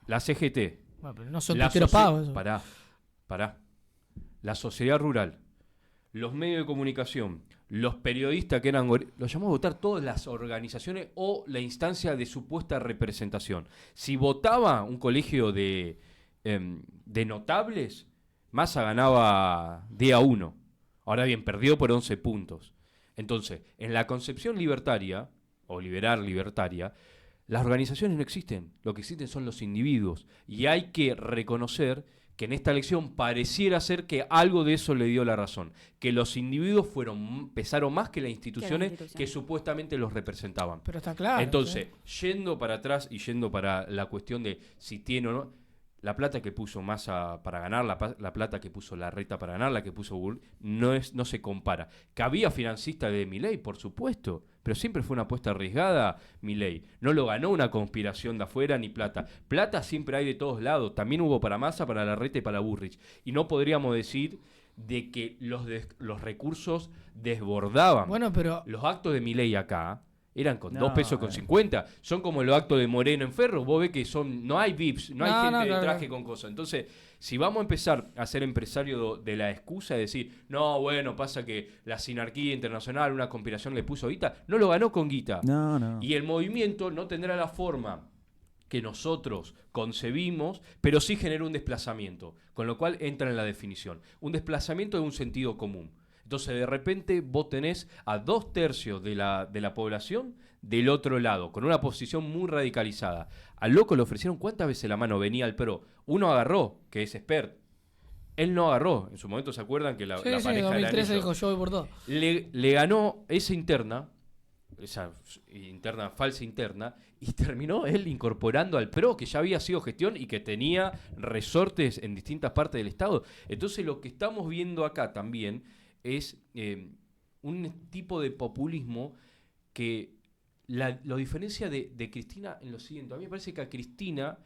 La CGT. Bueno, pero no son la tuiteros socie- pagos. Eso. Pará. La sociedad rural. Los medios de comunicación. Los periodistas que eran... Los llamó a votar todas las organizaciones o la instancia de supuesta representación. Si votaba un colegio de notables, Massa ganaba día 1. Ahora bien, perdió por 11 puntos. Entonces, en la concepción libertaria, o liberal libertaria, las organizaciones no existen. Lo que existen son los individuos. Y hay que reconocer que en esta elección pareciera ser que algo de eso le dio la razón. Que los individuos pesaron más que las instituciones que supuestamente los representaban. Pero está claro. Entonces, yendo para atrás y yendo para la cuestión de si tiene o no, la plata que puso Massa para ganar, la plata que puso Larreta para ganar, la que puso Bull, no se compara. Que había financistas de Milei, por supuesto, pero siempre fue una apuesta arriesgada Milei. No lo ganó una conspiración de afuera ni plata. Plata siempre hay de todos lados. También hubo para Massa, para Larreta y para Burrich. Y no podríamos decir de que los recursos desbordaban. Bueno, pero Los actos de Milei acá eran con No, 2 pesos con 50. Son como los actos de Moreno en Ferro. Vos ves que no hay VIPs, no hay No, gente no, de claro, traje claro. con cosas. Entonces, si vamos a empezar a ser empresario de la excusa de decir, no, bueno, pasa que la sinarquía internacional, una conspiración le puso guita, no lo ganó con guita. No. Y el movimiento no tendrá la forma que nosotros concebimos, pero sí genera un desplazamiento, con lo cual entra en la definición. Un desplazamiento de un sentido común. Entonces, de repente, vos tenés a 2/3 de la población del otro lado, con una posición muy radicalizada. Al loco le ofrecieron cuántas veces la mano venía al PRO. Uno agarró, que es expert. Él no agarró. En su momento, ¿se acuerdan que la sí, pareja en eran 2013 ellos? dijo yo voy por todo. Le ganó esa falsa interna, y terminó él incorporando al PRO, que ya había sido gestión y que tenía resortes en distintas partes del Estado. Entonces, lo que estamos viendo acá también es un tipo de populismo que lo diferencia de Cristina en lo siguiente. A mí me parece que a Cristina,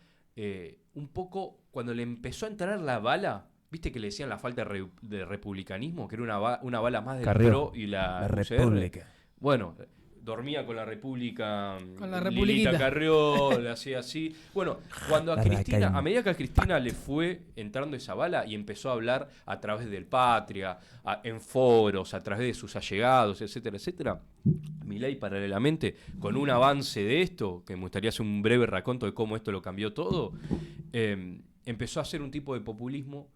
un poco, cuando le empezó a entrar la bala, ¿viste que le decían la falta de republicanismo? Que era una bala más del Carrió, PRO y la UCR. República. Bueno, dormía con la República, Con la Lilita Republiquita. Carrió, le hacía así. Bueno, cuando La a Academia. medida que a Cristina le fue entrando esa bala y empezó a hablar a través del Patria, en foros, a través de sus allegados, etcétera, etcétera, Milei paralelamente, con un avance de esto, que me gustaría hacer un breve raconto de cómo esto lo cambió todo, empezó a hacer un tipo de populismo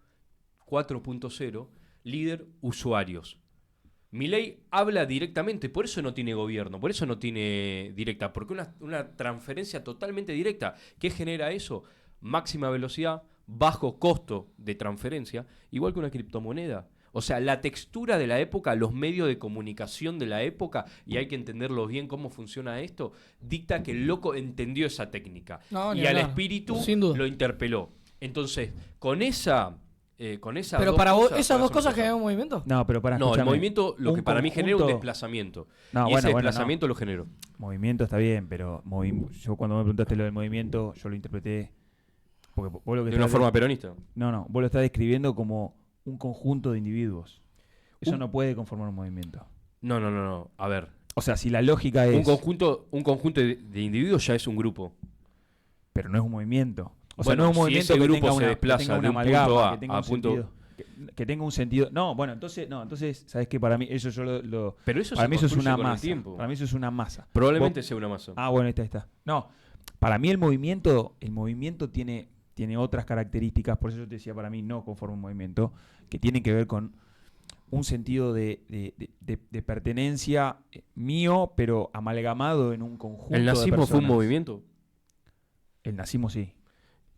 4.0, líder usuarios. Milei habla directamente, por eso no tiene gobierno, por eso no tiene directa, porque una transferencia totalmente directa. ¿Qué genera eso? Máxima velocidad, bajo costo de transferencia, igual que una criptomoneda. O sea, la textura de la época, los medios de comunicación de la época, y hay que entenderlo bien cómo funciona esto, dicta que el loco entendió esa técnica. No, ni Y al hablar. espíritu Sin duda. lo interpeló. Entonces, con esa con esas Pero dos para vos, cosas, ¿esas dos cosas empezar. generan un movimiento? No, pero para No, el escúchame. movimiento lo que Un para mí genera es un conjunto- desplazamiento. No, y bueno, ese bueno, desplazamiento lo generó. Movimiento está bien, pero yo cuando me preguntaste lo del movimiento, yo lo interpreté. Porque vos lo que De una estás forma peronista. No, vos lo estás describiendo como un conjunto de individuos. Eso Un- no puede conformar un movimiento. No. A ver, O sea, si la lógica es. un conjunto de individuos ya es un grupo. Pero no es un movimiento. O sea, Bueno, no es un si movimiento ese que grupo tenga se una, desplaza que tenga de una un punto amalgama, A que tenga a un punto- sentido. Que tenga un sentido. Entonces, ¿sabes qué? Para mí, eso yo lo Pero eso para se mí eso es construye una con el masa. tiempo. Para mí eso es una masa. Probablemente sea una masa. Bueno, ahí está. No, para mí el movimiento tiene otras características, por eso yo te decía, para mí no conforma un movimiento, que tienen que ver con un sentido de pertenencia mío, pero amalgamado en un conjunto ¿El de nazismo fue un personas. movimiento? El nazismo sí.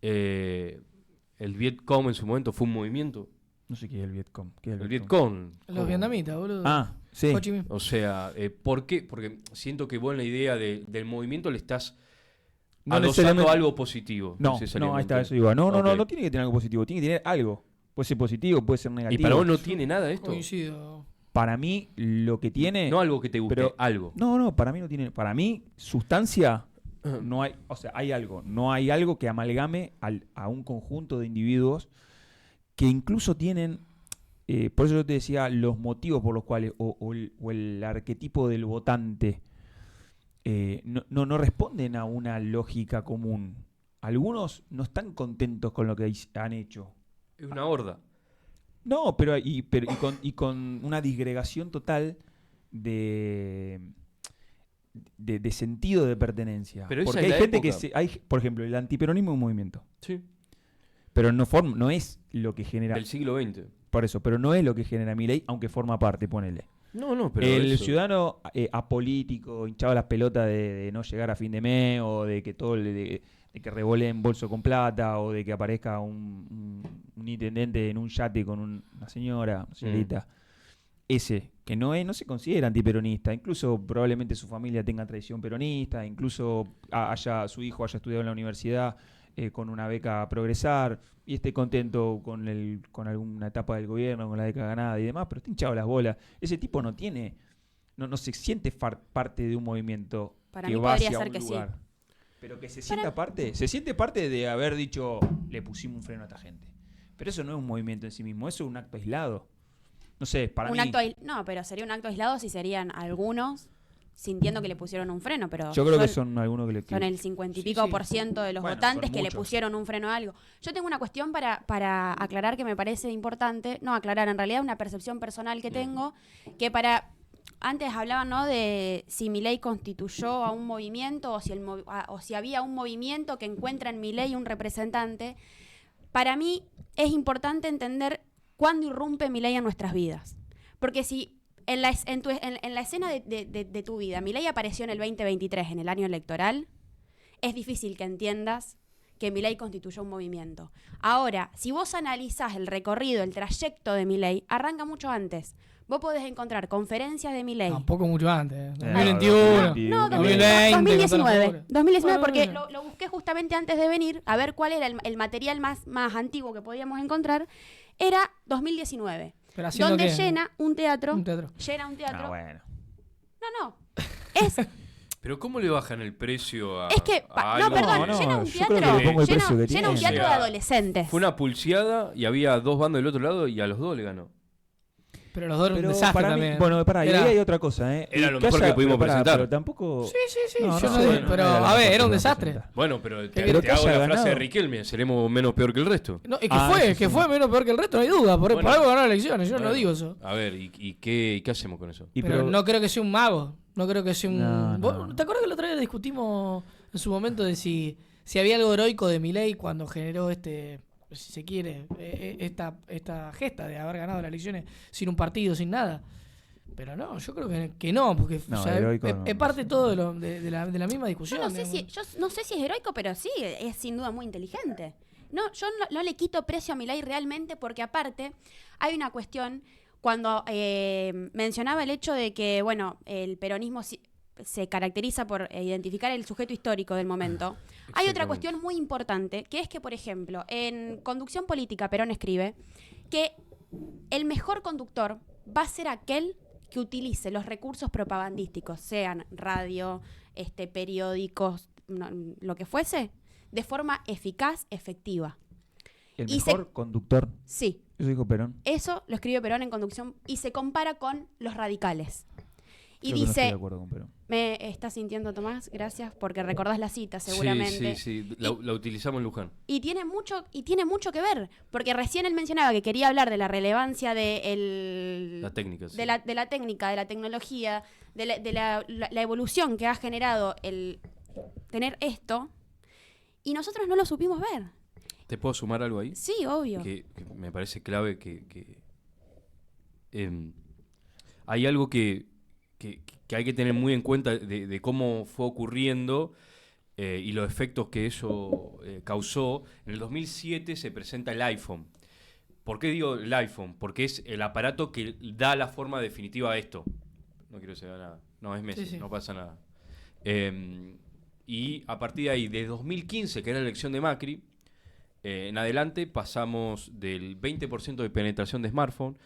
¿El Vietcong en su momento fue un movimiento? No sé qué es el Vietcong. ¿Qué es El Vietcong. Los vietnamitas, boludo. Ah, sí. Ho Chi Minh. O sea, ¿por qué? Porque siento que vos en la idea del movimiento le estás No adosando necesariamente- algo positivo. No, ahí está, eso iba. No Ok. tiene que tener algo positivo, tiene que tener algo. Puede ser positivo, puede ser negativo. ¿Y para vos no tiene nada de esto? Coincido. Para mí, lo que tiene. No algo que te guste, pero- algo. No, para mí no tiene. Para mí, sustancia, no hay. O sea, hay algo. No hay algo que amalgame a un conjunto de individuos que incluso tienen. Por eso yo te decía los motivos por los cuales. O el arquetipo del votante. No responden a una lógica común. Algunos no están contentos con lo que han hecho. Es una horda. No, pero con una disgregación total de sentido de pertenencia. Pero esa Porque es hay la gente época. por ejemplo, el antiperonismo es un movimiento, Sí. pero no es lo que genera, Del siglo XX. por eso, pero no es lo que genera Milei, aunque forma parte, ponele. No, pero El eso- ciudadano apolítico, hinchado las pelotas de no llegar a fin de mes, o de que de que revole en bolso con plata, o de que aparezca un intendente en un yate con una señorita. Ese, que no se considera antiperonista, incluso probablemente su familia tenga tradición peronista, incluso su hijo haya estudiado en la universidad con una beca a progresar, y esté contento con alguna etapa del gobierno, con la beca ganada y demás, pero está hinchado las bolas. Ese tipo no se siente parte de un movimiento Para que mí va podría hacia ser un que sí. lugar. Pero que se siente parte de haber dicho, le pusimos un freno a esta gente. Pero eso no es un movimiento en sí mismo, eso es un acto aislado. No sé, para mí. No, pero sería un acto aislado si serían algunos sintiendo que le pusieron un freno, pero Yo creo que son algunos que son el 50 y Sí, pico sí. por ciento de los Bueno, votantes son que le muchos. pusieron un freno a algo. Yo tengo una cuestión para aclarar que me parece importante, no aclarar, en realidad una percepción personal que tengo, que antes hablaban, ¿no?, de si Milei constituyó a un movimiento o si había un movimiento que encuentra en Milei un representante. Para mí es importante entender cuándo irrumpe Milei en nuestras vidas. Porque si en la escena de tu vida Milei apareció en el 2023, en el año electoral, es difícil que entiendas que Milei constituyó un movimiento. Ahora, si vos analizás el recorrido, el trayecto de Milei, arranca mucho antes. Vos podés encontrar conferencias de Milei. Tampoco mucho antes. No, 2021. No, 2020, 2019. 2019, Bueno, porque bueno. lo busqué justamente antes de venir a ver cuál era el material más antiguo que podíamos encontrar. Era 2019. Pero haciendo Donde qué? llena un teatro. Un teatro. Llena un teatro. bueno. No. Es Pero ¿cómo le bajan el precio a que. a No, algo perdón. que- Llena un yo creo que teatro. le pongo el Llena precio que un tiene. teatro de O sea, adolescentes. Fue una pulseada y había dos bandos del otro lado y a los dos le ganó. Pero los dos eran un Pero desastre para mí, también. bueno, pará, y Era- ahí hay otra cosa, ¿eh? Era Y lo mejor que pudimos pero pará, presentar. Pero tampoco. Sí, No, yo no, no digo, bueno, pero no era lo a ver, mejor era un que desastre. presentar. Bueno, pero Pero te que hago haya la frase de ganado. Riquelme, seremos menos peor que el resto. No, y eso sí. que fue menos peor que el resto, no hay duda. Por Bueno. algo ganó las elecciones, yo Bueno, no digo eso. A ver, ¿y qué hacemos con eso? Y Pero no creo que sea un mago. No creo que sea un. No, ¿Vos- no. ¿Te acuerdas que la otra vez discutimos en su momento de si había algo heroico de Milei cuando generó si se quiere, esta gesta de haber ganado las elecciones sin un partido, sin nada? Pero no, yo creo que no, porque No, o sea, heroico no. es parte todo de la misma discusión. Yo no sé si es heroico, pero sí, es sin duda muy inteligente. No, yo no le quito precio a Milei realmente, porque aparte hay una cuestión, cuando mencionaba el hecho de que, bueno, el peronismo se caracteriza por identificar el sujeto histórico del momento, hay otra cuestión muy importante, que es que, por ejemplo, en Conducción Política, Perón escribe que el mejor conductor va a ser aquel que utilice los recursos propagandísticos, sean radio, periódicos, lo que fuese, de forma eficaz, efectiva. El Y mejor conductor. Sí, Eso dijo Perón. eso lo escribe Perón en Conducción y se compara con los radicales. Y Creo que no estoy de dice, acuerdo con Perón. ¿me estás sintiendo, Tomás? Gracias, porque recordás la cita seguramente. Sí. La utilizamos en Luján. Y tiene mucho que ver, porque recién él mencionaba que quería hablar de la relevancia de La técnica, sí. de la técnica, de la tecnología, de la evolución que ha generado el tener esto, y nosotros no lo supimos ver. ¿Te puedo sumar algo ahí? Sí, obvio. Que me parece clave hay algo que hay que tener muy en cuenta de cómo fue ocurriendo y los efectos que eso causó. En el 2007 se presenta el iPhone. ¿Por qué digo el iPhone? Porque es el aparato que da la forma definitiva a esto. No quiero decir nada. No, es Messi, Sí. no pasa nada. Y a partir de ahí, de 2015, que era la elección de Macri, en adelante pasamos del 20% de penetración de smartphone,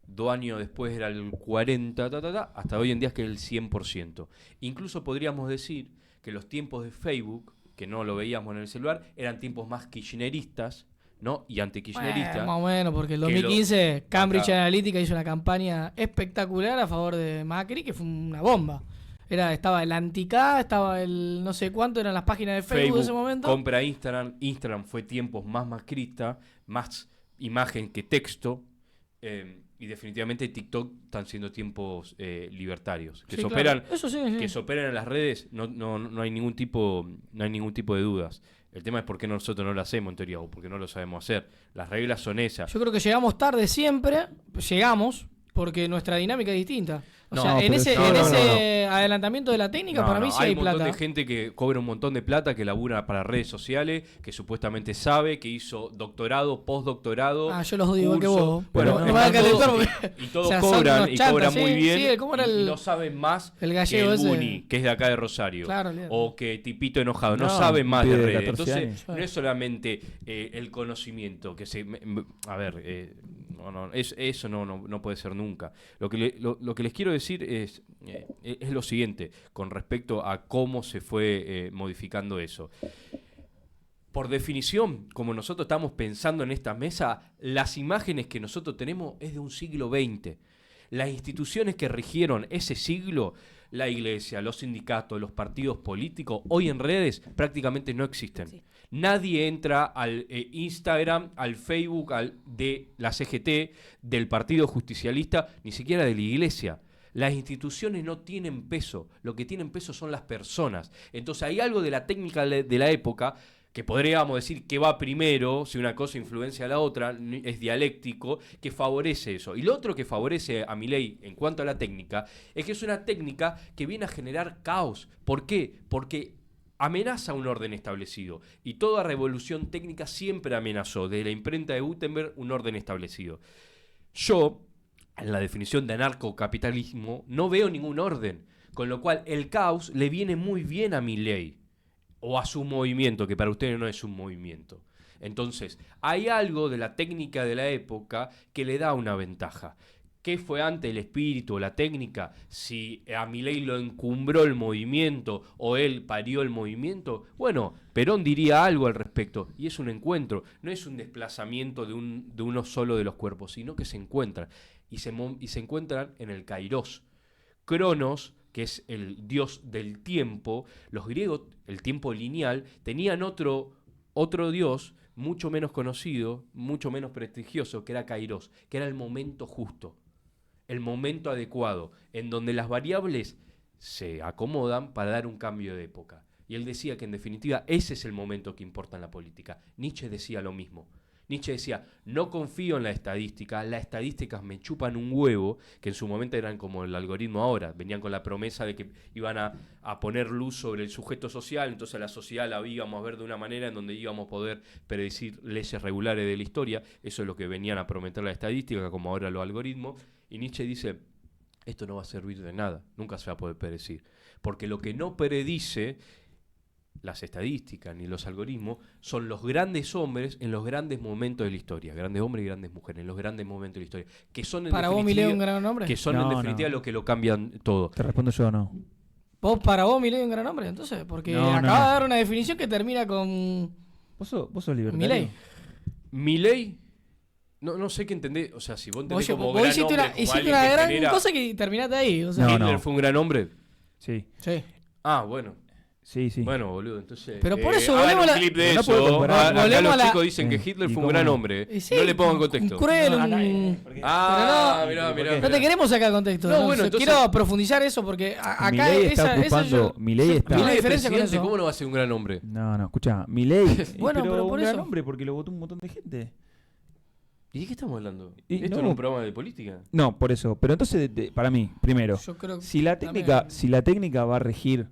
2 años después era el 40%, hasta hoy en día es que es el 100%. Incluso podríamos decir que los tiempos de Facebook, que no lo veíamos en el celular, eran tiempos más kirchneristas, ¿no? Y antikirchneristas. Más o menos, porque en que 2015 Cambridge acá- Analytica hizo una campaña espectacular a favor de Macri, que fue una bomba. Estaba el anti-K, estaba el no sé cuánto, eran las páginas de Facebook en ese momento. Compra Instagram. Instagram fue tiempos más macrista, más imagen que texto. Y definitivamente TikTok están siendo tiempos libertarios. Que Sí, se claro. operan, Eso sí. que se operan en las redes, no hay ningún tipo de dudas. El tema es por qué nosotros no lo hacemos en teoría, o por qué no lo sabemos hacer. Las reglas son esas. Yo creo que llegamos tarde siempre, llegamos, porque nuestra dinámica es distinta. O No, sea, en pero ese, no, en no, ese adelantamiento de la técnica, para mí sí hay hay un montón plata. de gente que cobra un montón de plata, que labura para redes sociales, que supuestamente sabe, que hizo doctorado, postdoctorado. Yo los odio igual que curso. vos. Bueno, Pero no me va a están calentar todos- porque- y todos o sea, son cobran, unos y chantas, cobran sí, muy bien, sí, ¿cómo era y el- no saben más el que gallego el ese? Buni, que es de acá de Rosario. Claro, O que Tipito Enojado, no No, saben más de pibe de redes. 14 Entonces, años. no es solamente el conocimiento, que se... a ver, eso no puede ser nunca. Lo que les quiero decir es lo siguiente, con respecto a cómo se fue modificando eso. Por definición, como nosotros estamos pensando en esta mesa, las imágenes que nosotros tenemos es de un siglo XX. Las instituciones que rigieron ese siglo, la iglesia, los sindicatos, los partidos políticos, hoy en redes prácticamente no existen. Sí. Nadie entra al Instagram, al Facebook, de la CGT, del Partido Justicialista, ni siquiera de la iglesia. Las instituciones no tienen peso, lo que tienen peso son las personas. Entonces hay algo de la técnica de la época que podríamos decir que va primero, si una cosa influencia a la otra, es dialéctico, que favorece eso. Y lo otro que favorece a Milei en cuanto a la técnica, es que es una técnica que viene a generar caos. ¿Por qué? Porque amenaza un orden establecido. Y toda revolución técnica siempre amenazó, desde la imprenta de Gutenberg, un orden establecido. Yo, en la definición de anarcocapitalismo, no veo ningún orden. Con lo cual, el caos le viene muy bien a Milei. O a su movimiento, que para ustedes no es un movimiento. Entonces, hay algo de la técnica de la época que le da una ventaja. ¿Qué fue antes, el espíritu o la técnica? Si a Milei lo encumbró el movimiento o él parió el movimiento, bueno, Perón diría algo al respecto. Y es un encuentro, no es un desplazamiento de uno solo de los cuerpos, sino que se encuentran. Y se encuentran en el Kairos. Cronos, que es el dios del tiempo, los griegos, el tiempo lineal, tenían otro dios mucho menos conocido, mucho menos prestigioso, que era Kairos, que era el momento justo, el momento adecuado, en donde las variables se acomodan para dar un cambio de época. Y él decía que en definitiva ese es el momento que importa en la política. Nietzsche decía lo mismo. Nietzsche decía, no confío en la estadística, las estadísticas me chupan un huevo, que en su momento eran como el algoritmo ahora, venían con la promesa de que iban a poner luz sobre el sujeto social, entonces la sociedad la íbamos a ver de una manera en donde íbamos a poder predecir leyes regulares de la historia, eso es lo que venían a prometer la estadística, como ahora los algoritmos, y Nietzsche dice, esto no va a servir de nada, nunca se va a poder predecir, Porque lo que no predice las estadísticas ni los algoritmos son los grandes hombres en los grandes momentos de la historia, grandes hombres y grandes mujeres en los grandes momentos de la historia, que son en ¿Para vos Milei definitiva, un gran hombre? que son en definitiva lo que lo cambian todo. Te respondo yo, no. ¿Para vos Milei un gran hombre? Entonces, porque No, acaba no. de dar una definición que termina con ¿Vos sos libertario? Milei. Milei, no sé qué entendés, o sea, si vos entendés Vos, como vos gran hiciste hombre, una, como hiciste alguien una que gran genera- cosa que terminaste ahí. O sea, No, Hitler no. fue un gran hombre. Sí, Sí. Ah, bueno. sí. Bueno, boludo, entonces. Pero por eso hagan volvemos un a la- clip de No puedo eso. comparar. Acá Volvemos los a la- chicos dicen que Hitler ¿Y fue un cómo gran no? hombre. Y sí, No le pongan un contexto. cruel, No, un- Ah, Pero mirá. no te queremos sacar contexto. No, No, bueno, entonces- quiero profundizar eso porque acá Milei está esa ocupando... yo- Milei yo- está... vi la Milei es diferencia con presidente, eso. ¿cómo no va a ser un gran hombre? No, escucha, Milei... Bueno, pero por un gran eso. hombre porque lo votó un montón de gente. ¿Y de qué estamos hablando? Y ¿Esto no- no es un programa de política? No, por eso. Pero entonces, para mí, primero, Yo creo que si la técnica va a regir...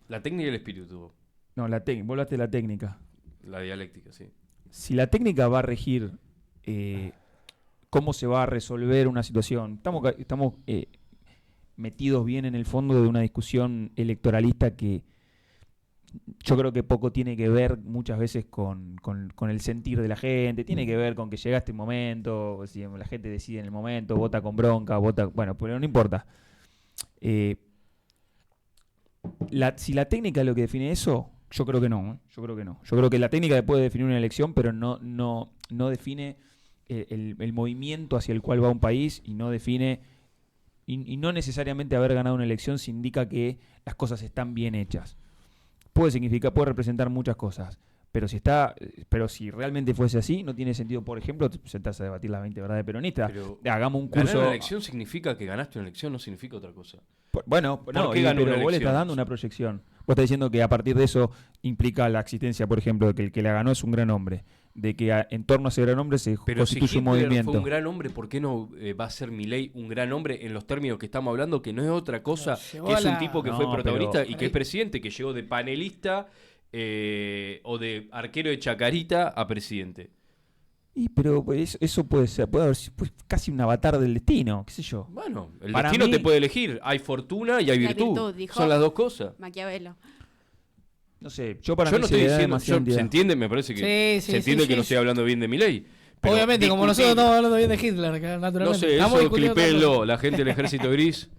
La técnica y el espíritu, No, vos hablaste de la técnica. la dialéctica, sí. Si la técnica va a regir cómo se va a resolver una situación, estamos metidos bien en el fondo de una discusión electoralista que yo creo que poco tiene que ver muchas veces con el sentir de la gente, tiene que ver con que llega este momento, si la gente decide en el momento, vota con bronca, bueno, pero no importa. Si la técnica es lo que define eso, yo creo que no. Yo creo que la técnica puede definir una elección, pero no define el movimiento hacia el cual va un país y no define y no necesariamente haber ganado una elección se indica que las cosas están bien hechas. Puede representar muchas cosas, pero si realmente fuese así, no tiene sentido, por ejemplo, sentarse a debatir las 20 verdades peronistas. Pero Hagamos un ganar curso. una elección significa que ganaste una elección, no significa otra cosa. Bueno, ¿Por no, qué ganó pero una vos le estás elección? dando una proyección. Vos estás diciendo que a partir de eso implica la existencia, por ejemplo, de que el que la ganó es un gran hombre, de que en torno a ese gran hombre se Pero si constituye un Hitler movimiento. fue un gran hombre, ¿por qué no va a ser Milei un gran hombre en los términos que estamos hablando? Que no es otra cosa, Llegó que a es un la- tipo que No, fue protagonista pero- y que es presidente, que llegó de panelista o de arquero de Chacarita a presidente. Pero pues, eso puede haber sido casi un avatar del destino, qué sé yo. Bueno, el Para destino mí- te puede elegir. Hay fortuna y hay Y hay virtud. virtud, dijo. Son las dos cosas. Maquiavelo. No sé, yo para Yo mí no se estoy le da diciendo, demasiada entidad. ¿se entiende? Me parece que Sí, sí, se entiende sí, que no sí. estoy hablando bien de Milei. Pero Obviamente, como nosotros estamos hablando bien de Hitler, que naturalmente. No sé, Estamos eso discutiendo otra clipéenlo, cosa. la gente del ejército gris.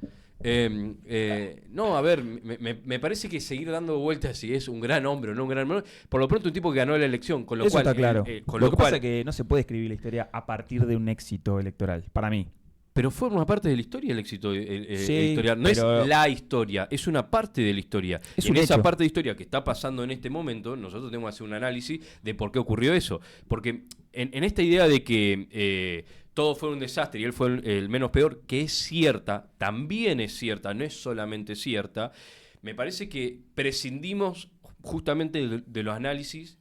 No, a ver, me parece que seguir dando vueltas si es un gran hombre o no un gran hombre. Por lo pronto, un tipo que ganó la elección, con lo Eso cual. está claro. Con lo que pasa es que no se puede escribir la historia a partir de un éxito electoral, para mí. Pero forma parte de la historia el éxito Sí, editorial. No pero- es la historia, es una parte de la historia. Es Y en un esa hecho. parte de historia que está pasando en este momento, nosotros tenemos que hacer un análisis de por qué ocurrió eso. Porque en esta idea de que todo fue un desastre y él fue el menos peor, que es cierta, también es cierta, no es solamente cierta, me parece que prescindimos justamente de los análisis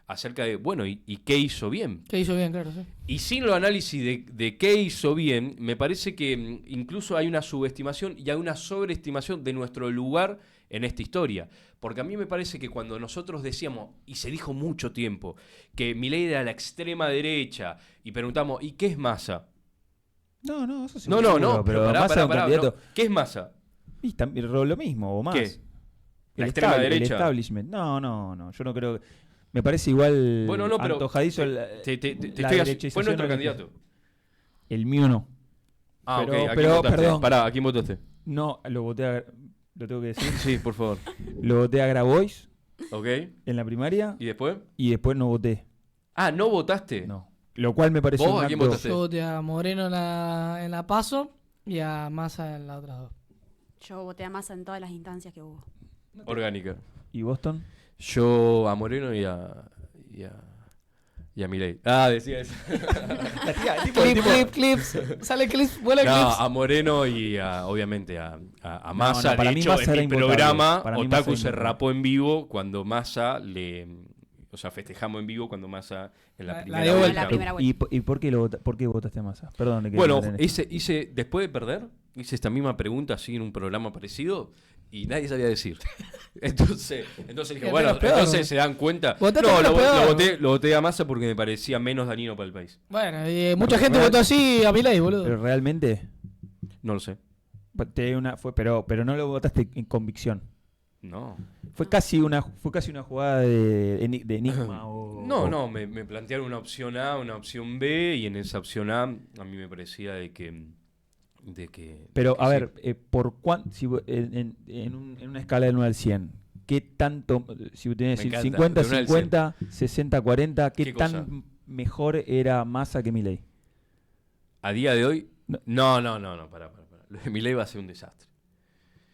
acerca de, bueno, ¿y qué hizo bien? Que hizo bien, claro, sí. Y sin los análisis de qué hizo bien, me parece que incluso hay una subestimación y hay una sobreestimación de nuestro lugar en esta historia. Porque a mí me parece que cuando nosotros decíamos, y se dijo mucho tiempo, que Milei era la extrema derecha, y preguntamos, ¿y qué es Massa? No, eso No, pero pará, Massa pará, es un pará, candidato. no. ¿Qué es Massa? Y también lo mismo, o más. ¿Qué? ¿La extrema El derecha? establishment. No, yo no creo. Me parece igual Bueno, no, pero antojadizo te la estoy fue derechización nuestro de la- candidato. El mío no. Ah, Pero- ok, ¿a pero, quién votaste? perdón. Pará, ¿a quién votaste? No, lo voté lo tengo que decir. Sí, por favor. Lo voté a Grabois Ok, en la primaria ¿y después? y después no voté. Ah, ¿no votaste? No. Lo cual me pareció ¿Vos un a quién acto- votaste? Yo voté a Moreno en la PASO y a Massa en la otra dos. Yo voté a Massa en todas las instancias que hubo. Orgánica. ¿Y Boston? Yo a Moreno y a Milei. Ah, decía eso. Clips. Sale clips, vuela No, clips. a Moreno y obviamente a Massa. no, para de mí hecho, Massa en era mi imputable. programa, Para mí Massa Otaku era se imputable. rapó en vivo cuando Massa o sea, festejamos en vivo cuando Massa en la La primera dio vuelta. La primera ¿Y por qué por qué votaste a Massa? Perdón. que Bueno, me metan en esto. hice, después de perder, hice esta misma pregunta así en un programa parecido y nadie sabía decir. Entonces dije, El bueno, menos peor. entonces se dan cuenta. Votaste No, al menos peor. lo voté a Massa porque me parecía menos dañino para el país. Bueno, y mucha gente votó así a Milei, boludo. Pero realmente, No lo sé. Pero no lo votaste en convicción. No. Fue casi una jugada de enigma. No, me plantearon una opción A, una opción B, y en esa opción A mí me parecía de que Pero, que a sí. ver, ¿por cuánto, en una escala del 1 al 100, qué tanto, si tenés Me decir encanta, 50-50, 60-40, qué ¿Qué tan cosa? mejor era Massa que Milei? A día de hoy, No. no, pará. Lo de Milei va a ser un desastre.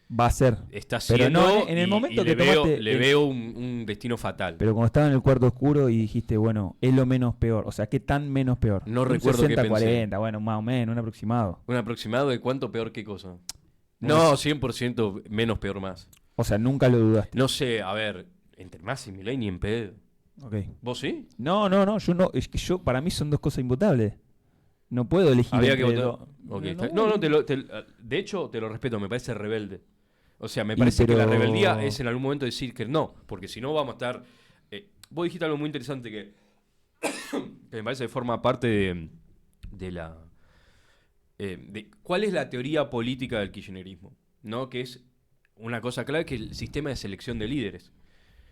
Va a ser. Está Pero siendo, no, en el momento que tomaste le veo un destino fatal. Pero cuando estaba en el cuarto oscuro y dijiste, bueno, es lo menos peor. O sea, ¿qué tan menos peor? No Un recuerdo qué 60-40, bueno, más o menos, un aproximado. ¿Un aproximado de cuánto peor qué cosa? Bueno, No, 100% menos peor más. O sea, nunca lo dudaste. No sé, a ver, entre Massa y Milei ni en pedo. Ok. ¿Vos sí? No, yo no. Es que para mí son dos cosas imvotables. No puedo elegir Había que entre votar. dos. Ok, No, está- no, no, de hecho, te lo respeto, me parece rebelde. O sea, me Y parece que la pero- rebeldía es en algún momento decir que no, porque si no vamos a estar... vos dijiste algo muy interesante que me parece que forma parte de la... de ¿cuál es la teoría política del kirchnerismo? ¿No? Que es una cosa clave, que el sistema de selección de líderes.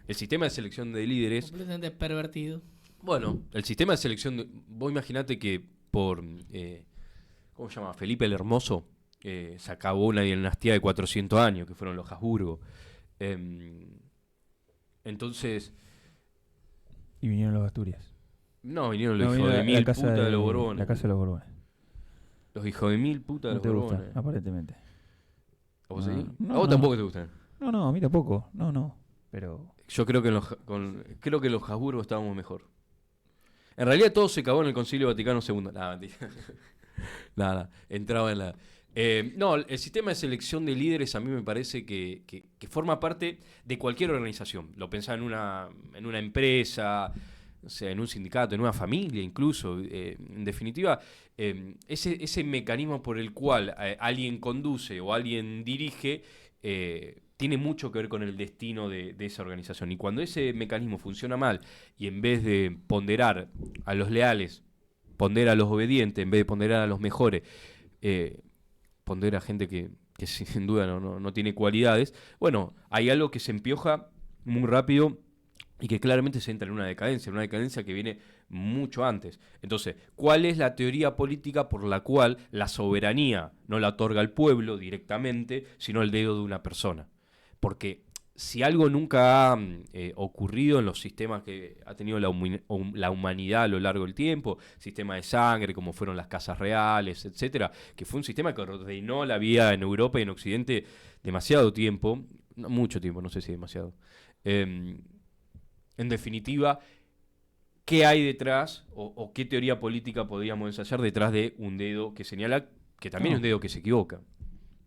El sistema de selección de líderes... Completamente pervertido. Bueno, el sistema de selección... vos imaginate que por... ¿cómo se llama? Felipe el Hermoso... se acabó una dinastía de 400 años, que fueron los Habsburgo. Entonces, Y vinieron los Asturias. no, vinieron los No, hijos vino de mil putas de los Borbones. La casa de los Borbones. Los hijos de mil putas de No los te gusta, Borbones. aparentemente. ¿A vos No, sí? no, ¿A vos no. tampoco te gustan? No, a mí tampoco. No. Pero. Yo creo que creo que los Habsburgo estábamos mejor. En realidad todo se acabó en el Concilio Vaticano II. Nada, mentira. Nada, entraba en la... no, el sistema de selección de líderes a mí me parece que forma parte de cualquier organización. Lo pensaba en una empresa, o sea, en un sindicato, en una familia incluso. En definitiva, ese mecanismo por el cual alguien conduce o alguien dirige tiene mucho que ver con el destino de esa organización. Y cuando ese mecanismo funciona mal y en vez de ponderar a los leales, pondera a los obedientes, en vez de ponderar a los mejores, pondera a gente que sin duda no tiene cualidades, bueno, hay algo que se empioja muy rápido y que claramente se entra en una decadencia que viene mucho antes. Entonces, ¿cuál es la teoría política por la cual la soberanía no la otorga el pueblo directamente, sino el dedo de una persona? Porque si algo nunca ha ocurrido en los sistemas que ha tenido la humanidad a lo largo del tiempo, sistema de sangre, como fueron las casas reales, etcétera, que fue un sistema que ordenó la vida en Europa y en Occidente demasiado tiempo, mucho tiempo, no sé si demasiado. En definitiva, ¿qué hay detrás o qué teoría política podríamos ensayar detrás de un dedo que señala que también No. es un dedo que se equivoca?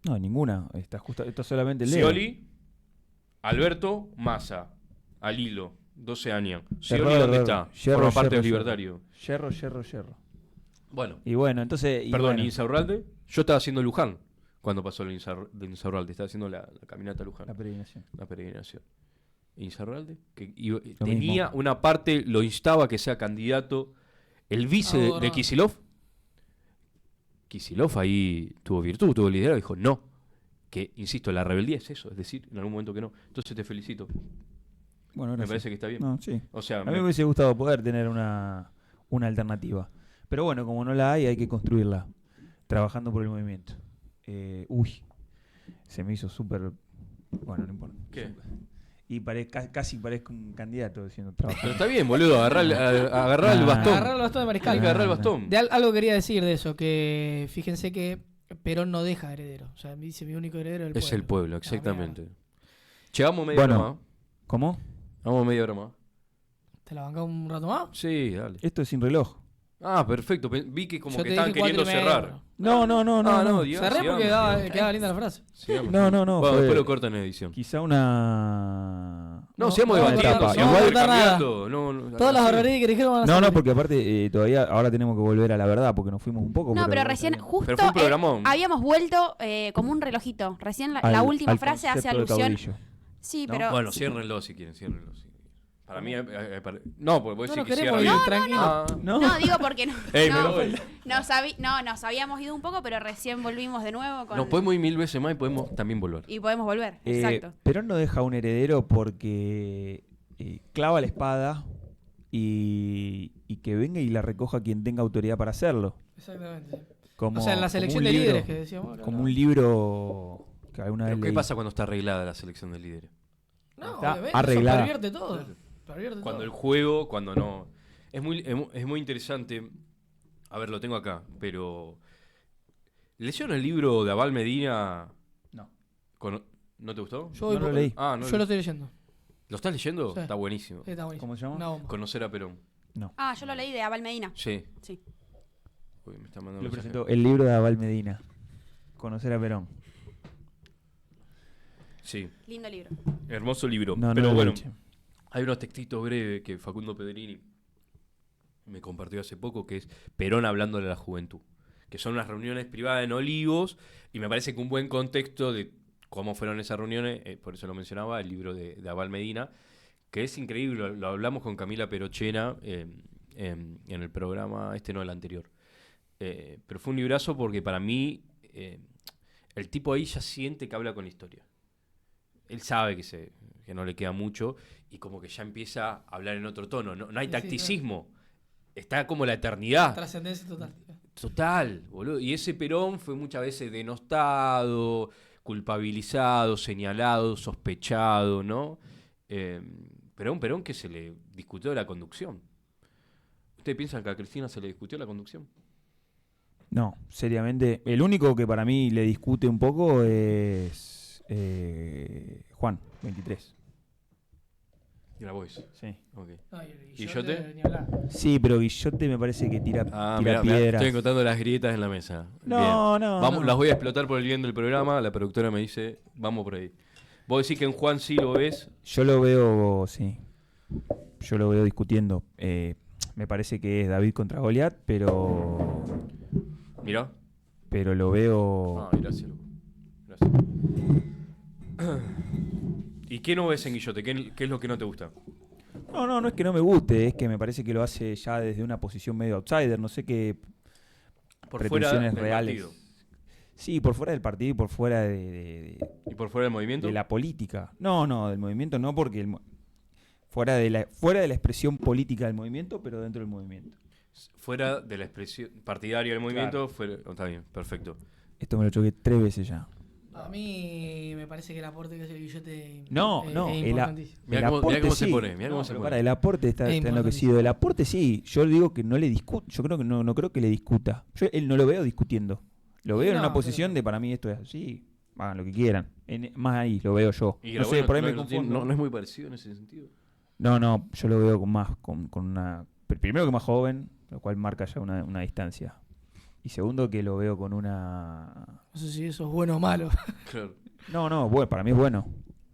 No, ninguna. Esto solamente el dedo. Scioli, Alberto, Massa, al hilo, 12 años. Scioli, Error, ¿dónde error. está? Yerro, Forma parte yerro, del libertario. Yerro. Bueno, Y bueno, entonces. perdón, bueno, ¿y Insaurralde? Yo estaba haciendo Luján cuando pasó el de Insaurralde. Estaba haciendo la caminata a Luján, la peregrinación. la peregrinación. ¿Insaurralde? Que Lo tenía mismo. una parte, lo instaba a que sea candidato. El vice de Ahora. Kicillof. Kicillof ahí tuvo virtud, tuvo liderazgo. Dijo, no. Que, insisto, la rebeldía es eso. Es decir, en algún momento que no. Entonces te felicito. Bueno, Me gracias. parece que está bien. No, sí. O sea, A mí me hubiese gustado poder tener una alternativa. Pero bueno, como no la hay que construirla. Trabajando por el movimiento. Se me hizo súper. Bueno, no importa. ¿qué? Y casi parezco un candidato diciendo Pero trabajar. está bien, boludo, agarrar el Ah. bastón. Agarrar el bastón de mariscal. Hay que agarrar el bastón. Algo quería decir de eso, que fíjense que Perón no deja heredero. O sea, dice mi único heredero es el pueblo. Es el pueblo, Ah, exactamente. Che, vamos media Bueno. hora más. ¿Cómo? Vamos media hora más. ¿Te la bancás un rato más? Sí, dale. Esto es sin reloj. Ah, perfecto. Vi que como Yo que te estaban dije 4:30. queriendo cerrar. No. Ah, no, Dios. Cerré porque quedaba linda la frase. Sigamos. No. Bueno, fue después lo cortan en edición. Quizá una. No, sigamos no, debatiendo, etapa. sigamos Igual- intercambiando. No, Todas las sí. barbaridades que dijeron van a No, salir. porque aparte todavía ahora tenemos que volver a la verdad porque nos fuimos un poco. No, pero está recién, bien. justo Pero fue un programón. habíamos vuelto como un relojito. Recién la Al- última al frase hace concepto de alusión. caudillo. Sí, ¿no? pero Bueno, ciérrenlo si quieren, ciérrenlo. Para mí... no, porque vos No decís nos que queremos cierra ir, bien. tranquilo. Ah. No, digo porque no. Ey, me no, voy. nos habíamos ido un poco, pero recién volvimos de nuevo con. Nos podemos ir 1000 veces más y podemos también volver. Y podemos volver, exacto. Perón no deja un heredero porque clava la espada y que venga y la recoja quien tenga autoridad para hacerlo. Exactamente. Como, O sea, en la como selección un de libro- líderes que decíamos ahora, Como ¿no? un libro que alguna Pero vez ¿qué leí. pasa cuando está arreglada la selección de líderes? No, Está obviamente, arreglada. eso pervierte todo. Pervierte Cuando el todo. juego, cuando no... Es muy interesante. A ver, lo tengo acá, pero... ¿Leyeron el libro de Abal Medina? No. ¿No te gustó? Yo, No voy lo por- leí. Ah, no. yo lo estoy leyendo. ¿Lo estás leyendo? Sí. Está buenísimo. Sí, está buenísimo. ¿Cómo se llama? Una bomba. Conocer a Perón. Ah, yo lo leí de Abal Medina. Sí. Sí. Uy, me está mandando Lo un mensaje. presentó el libro de Abal Medina. Conocer a Perón. Sí, Lindo libro. hermoso libro. No, pero no lo bueno, leí, che. hay unos textitos breves que Facundo Pedrini me compartió hace poco, que es Perón hablándole a la juventud. Que son unas reuniones privadas en Olivos, y me parece que un buen contexto de cómo fueron esas reuniones, por eso lo mencionaba, el libro de Abal Medina, que es increíble, lo hablamos con Camila Perochena en el programa, no el anterior. Pero fue un librazo porque para mí el tipo ahí ya siente que habla con la historia. Él sabe que no le queda mucho y como que ya empieza a hablar en otro tono. No hay Sí, tacticismo. Está como la eternidad. Trascendencia total. Total, boludo. Y ese Perón fue muchas veces denostado, culpabilizado, señalado, sospechado, ¿no? Pero un Perón que se le discutió la conducción. ¿Ustedes piensan que a Cristina se le discutió la conducción? No, seriamente. El único que para mí le discute un poco es Juan, 23. Grabois. Sí. Ok. No, ¿Guillote? ni hablar. Sí, pero Guillote me parece que tira Mirá, piedras. estoy encontrando las grietas en la mesa. No, no, Vamos, no. las voy a explotar por el bien del programa. La productora me dice, vamos por ahí. Vos decís que en Juan sí lo ves. Yo lo veo, sí. Yo lo veo discutiendo. Me parece que es David contra Goliat, pero Mirá. lo veo. Ah, gracias, loco. Gracias. ¿Y qué no ves en Guillote? ¿Qué es lo que no te gusta? No es que no me guste, es que me parece que lo hace ya desde una posición medio outsider, no sé qué Por fuera pretensiones del reales. partido. Sí, por fuera del partido y por fuera de ¿Y por fuera del movimiento? la política. No, del movimiento no, porque fuera de la expresión política del movimiento, pero dentro del movimiento. Fuera de la expresión partidaria del movimiento. Está bien, perfecto. Esto me lo choqué 3 veces ya. A mí me parece que el aporte que hace el Guillote No, es el importantísimo. Mirá cómo se pone, mirá cómo se pero pone. para, el aporte está Es enloquecido. El aporte sí, yo digo que no le discuto, yo creo que no creo que le discuta. Yo él no lo veo discutiendo. Lo veo en No, una posición pero- de para mí esto es así, hagan lo que quieran. Más ahí lo veo yo. Y No sé, Grabois por ahí me no tiene- confundo. no es muy parecido en ese sentido. No, yo lo veo con una... Primero que más joven, lo cual marca ya una distancia. Y segundo que lo veo con una... No sé si eso es bueno o malo. Claro. No, bueno, para mí es bueno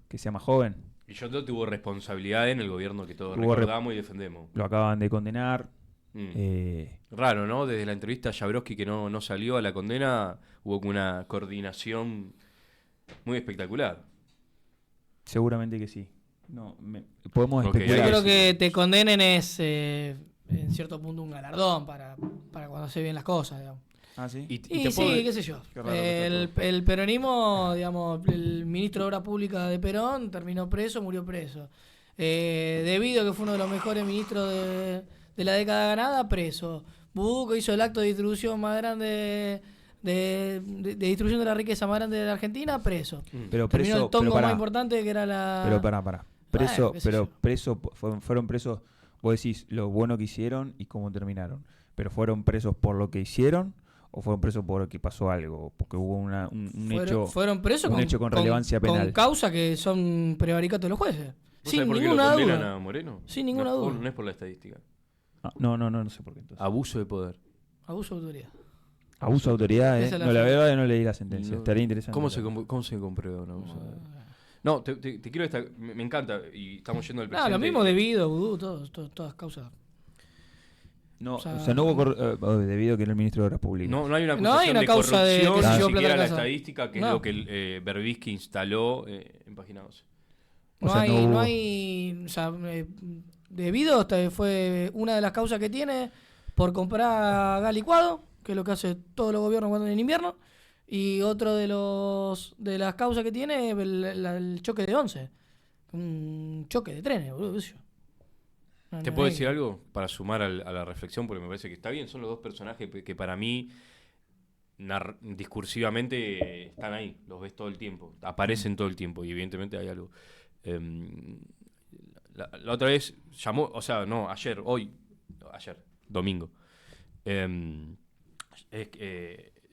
que sea más joven. Guillote tuvo responsabilidad en el gobierno que todos Tuvo recordamos y defendemos. Lo acaban de condenar. Raro, ¿no? Desde la entrevista a Jabrowski que no salió a la condena, hubo como una coordinación muy espectacular. Seguramente que sí. Podemos Ok, Yo especular. creo que te condenen es en cierto punto un galardón para cuando se ven las cosas, digamos. Ah, sí. Y Y te sí, puedo- qué sé yo. Qué raro que está El peronismo, digamos, el ministro de Obras Públicas de Perón terminó preso, murió preso. Debido a que fue uno de los mejores ministros de la década ganada, preso. Bubuco hizo el acto de distribución más grande de distribución de la riqueza más grande de la Argentina, preso. Pero Terminó preso, el tongo pero pará, más importante que era la... pero pará. Preso, qué sé pero yo. preso, fueron presos, vos decís lo bueno que hicieron y cómo terminaron. Pero fueron presos por lo que hicieron o fueron presos porque pasó algo, porque hubo un hecho. Fueron presos un hecho con relevancia con penal. causa que son prevaricatos de los jueces. ¿Vos Sin sabés por qué lo ninguna condenan duda. a Moreno? Sin ninguna No, duda. No es por la estadística. No sé por qué entonces. Abuso de poder. Abuso de autoridad. Abuso de autoridad, Esa es la No, la fe. verdad no leí la sentencia. No. Estaría interesante. ¿Cómo se comprueba un abuso de poder? No, te quiero destacar. Me encanta. Y estamos yendo al No, presente. lo mismo debido, vudú, todas causas. No, O sea, o sea, no hubo debido a que era el ministro de Obras Públicas. No hay una No hay acusación una de causa de corrupción, que se ni llevó plata siquiera a la casa. estadística, que No. es lo que Berbisky instaló en Página 12. O sea, no No hubo- hay, o sea, debido fue una de las causas que tiene por comprar gas licuado, que es lo que hace todos los gobiernos cuando en invierno, y otro de las causas que tiene es el choque de 11. Un choque de trenes, boludo. Qué sé yo. ¿Te puedo decir algo para sumar a la reflexión? Porque me parece que está bien. Son los dos personajes que para mí discursivamente están ahí. Los ves todo el tiempo. Aparecen todo el tiempo y evidentemente hay algo. La otra vez llamó, o sea, no, ayer, domingo.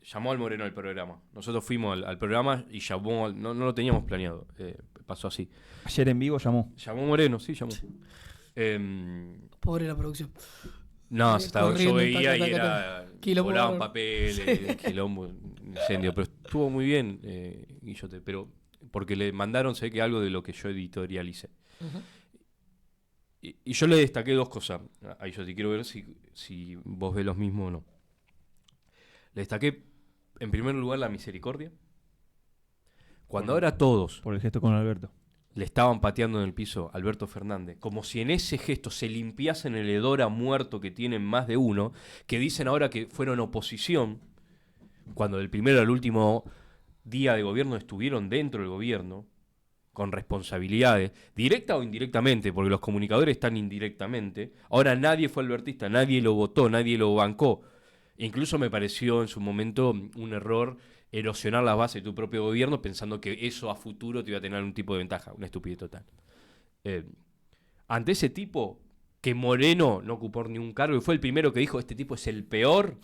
Llamó al Moreno al programa. Nosotros fuimos al programa y llamó, no lo teníamos planeado. Pasó así. Ayer en vivo llamó. Llamó Moreno, sí, llamó. Pobre la producción. No, yo corriendo, veía y taca, era. Quilombo. Volaban papeles, quilombo, incendio. Pero estuvo muy bien, Guillote. Pero porque le mandaron, sé que algo de lo que yo editorialicé. Ujú. Y yo le destaqué dos cosas. Ahí yo te quiero ver si vos ves los mismos o no. Le destaqué, en primer lugar, la misericordia. Cuando ahora todos Por el gesto con Alberto. le estaban pateando en el piso a Alberto Fernández, como si en ese gesto se limpiasen el hedor a muerto que tienen más de uno, que dicen ahora que fueron oposición, cuando del primero al último día de gobierno estuvieron dentro del gobierno, con responsabilidades, directa o indirectamente, porque los comunicadores están indirectamente. Ahora nadie fue albertista, nadie lo votó, nadie lo bancó. Incluso me pareció en su momento un error erosionar las bases de tu propio gobierno pensando que eso a futuro te iba a tener un tipo de ventaja, una estupidez total. Ante ese tipo, que Moreno no ocupó ni un cargo y fue el primero que dijo, este tipo es el peor,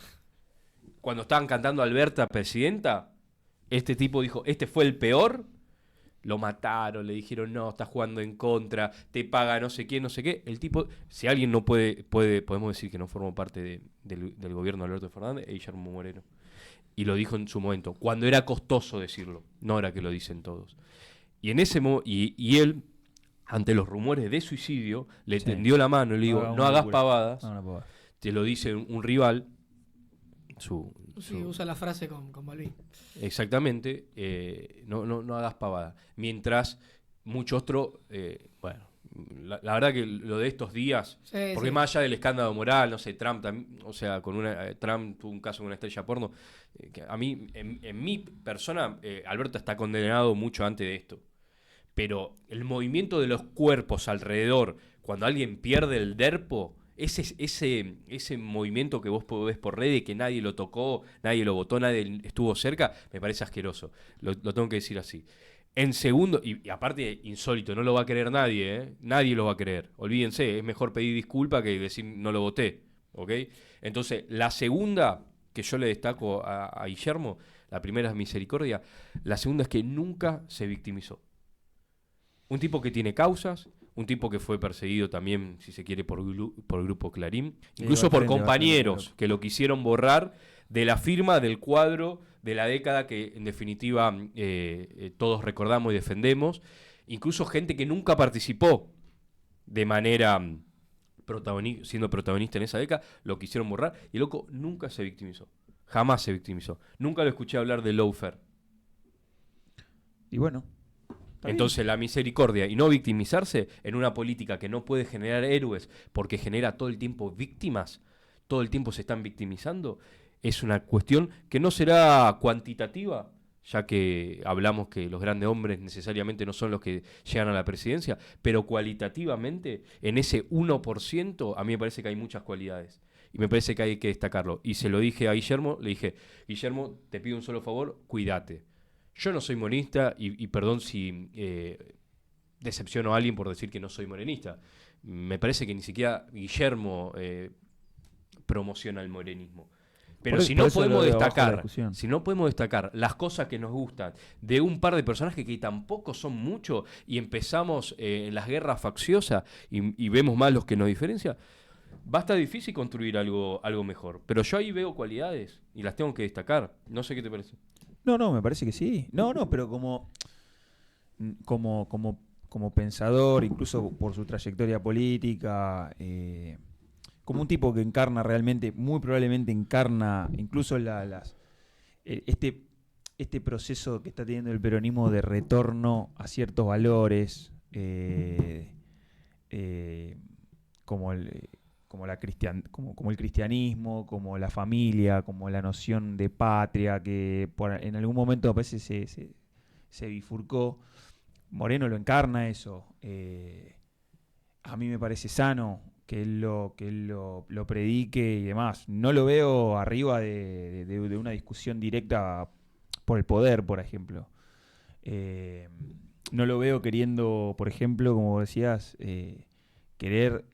cuando estaban cantando Alberta presidenta, este tipo dijo, este fue el peor, lo mataron, le dijeron, no, estás jugando en contra, te paga no sé quién, no sé qué. El tipo, si alguien no podemos decir que no formó parte del gobierno de Alberto Fernández, es Guillermo Moreno. Y lo dijo en su momento, cuando era costoso decirlo, no ahora que lo dicen todos. Y en ese y él, ante los rumores de suicidio, le tendió la mano y le digo, no hagas pavadas, te lo dice un rival, Sí, usa la frase con Balvin. Exactamente, no hagas pavadas. Mientras muchos otros, bueno, la verdad que lo de estos días, Sí, porque sí. más allá del escándalo moral, no sé, Trump también, o sea, Trump tuvo un caso con una estrella porno, que a mí, en mi persona, Alberto está condenado mucho antes de esto. Pero el movimiento de los cuerpos alrededor, cuando alguien pierde el derpo, ese movimiento que vos ves por redes, que nadie lo tocó, nadie lo votó, nadie estuvo cerca, me parece asqueroso. Lo tengo que decir así. En segundo, y aparte insólito, no lo va a creer nadie, ¿eh? Nadie lo va a creer. Olvídense, es mejor pedir disculpa que decir no lo voté, ¿ok? Entonces, la segunda que yo le destaco a Guillermo, la primera es misericordia, la segunda es que nunca se victimizó. Un tipo que tiene causas, un tipo que fue perseguido también, si se quiere, por Grupo Clarín, incluso por compañeros que lo quisieron borrar de la firma del cuadro de la década que en definitiva todos recordamos y defendemos, incluso gente que nunca participó de manera siendo protagonista en esa década, lo quisieron borrar y el loco nunca se victimizó, jamás se victimizó, nunca lo escuché hablar de lawfare. Y bueno. Entonces la misericordia y no victimizarse en una política que no puede generar héroes porque genera todo el tiempo víctimas, todo el tiempo se están victimizando, es una cuestión que no será cuantitativa, ya que hablamos que los grandes hombres necesariamente no son los que llegan a la presidencia, pero cualitativamente en ese 1% a mí me parece que hay muchas cualidades. Y me parece que hay que destacarlo. Y se lo dije a Guillermo, le dije, Guillermo, te pido un solo favor, cuídate. Yo no soy morenista y perdón si decepciono a alguien por decir que no soy morenista. Me parece que ni siquiera Guillermo promociona el morenismo. Pero si no podemos destacar las cosas que nos gustan de un par de personajes que tampoco son muchos y empezamos en las guerras facciosas y vemos más los que nos diferencian, va a estar difícil construir algo mejor. Pero yo ahí veo cualidades y las tengo que destacar. No sé qué te parece. No, me parece que sí. No, pero como pensador, incluso por su trayectoria política, como un tipo que encarna realmente, muy probablemente encarna incluso este proceso que está teniendo el peronismo de retorno a ciertos valores, como el cristianismo, como la familia, como la noción de patria, que en algún momento a veces se bifurcó. Moreno lo encarna eso. A mí me parece sano que él lo predique y demás. No lo veo arriba de una discusión directa por el poder, por ejemplo. No lo veo queriendo, por ejemplo, como decías, querer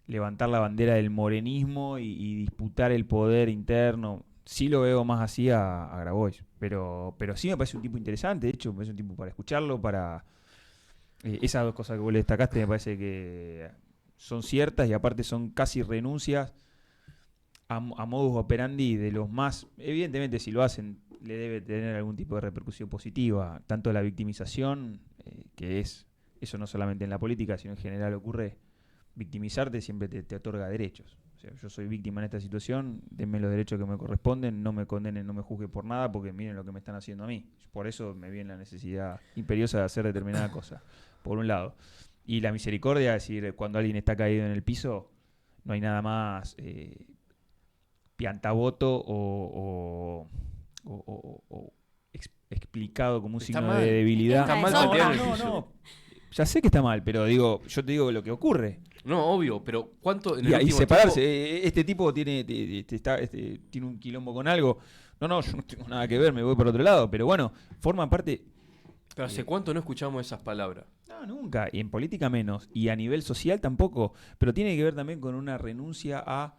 levantar la bandera del morenismo y disputar el poder interno. Sí lo veo más así a Grabois, pero sí me parece un tipo interesante. De hecho, me parece un tipo para escucharlo, para... esas dos cosas que vos le destacaste me parece que son ciertas y aparte son casi renuncias a modus operandi de los más... Evidentemente, si lo hacen, le debe tener algún tipo de repercusión positiva, tanto la victimización, que es, eso no solamente en la política, sino en general ocurre, victimizarte siempre te otorga derechos. O sea, yo soy víctima en esta situación, denme los derechos que me corresponden, no me condenen, no me juzguen por nada, porque miren lo que me están haciendo a mí. Por eso me viene la necesidad imperiosa de hacer determinada cosa, por un lado. Y la misericordia, es decir, cuando alguien está caído en el piso, no hay nada más piantaboto o explicado como un Está signo mal. de debilidad. Está mal Eso, patear en el no, piso. no. Ya sé que está mal, pero yo te digo lo que ocurre. No, obvio, pero ¿cuánto en el Y último separarse. tiempo? Este tipo tiene un quilombo con algo. No, yo no tengo nada que ver, me voy por otro lado. Pero bueno, forman parte... Pero ¿hace cuánto no escuchamos esas palabras? No, nunca. Y en política menos. Y a nivel social tampoco. Pero tiene que ver también con una renuncia a...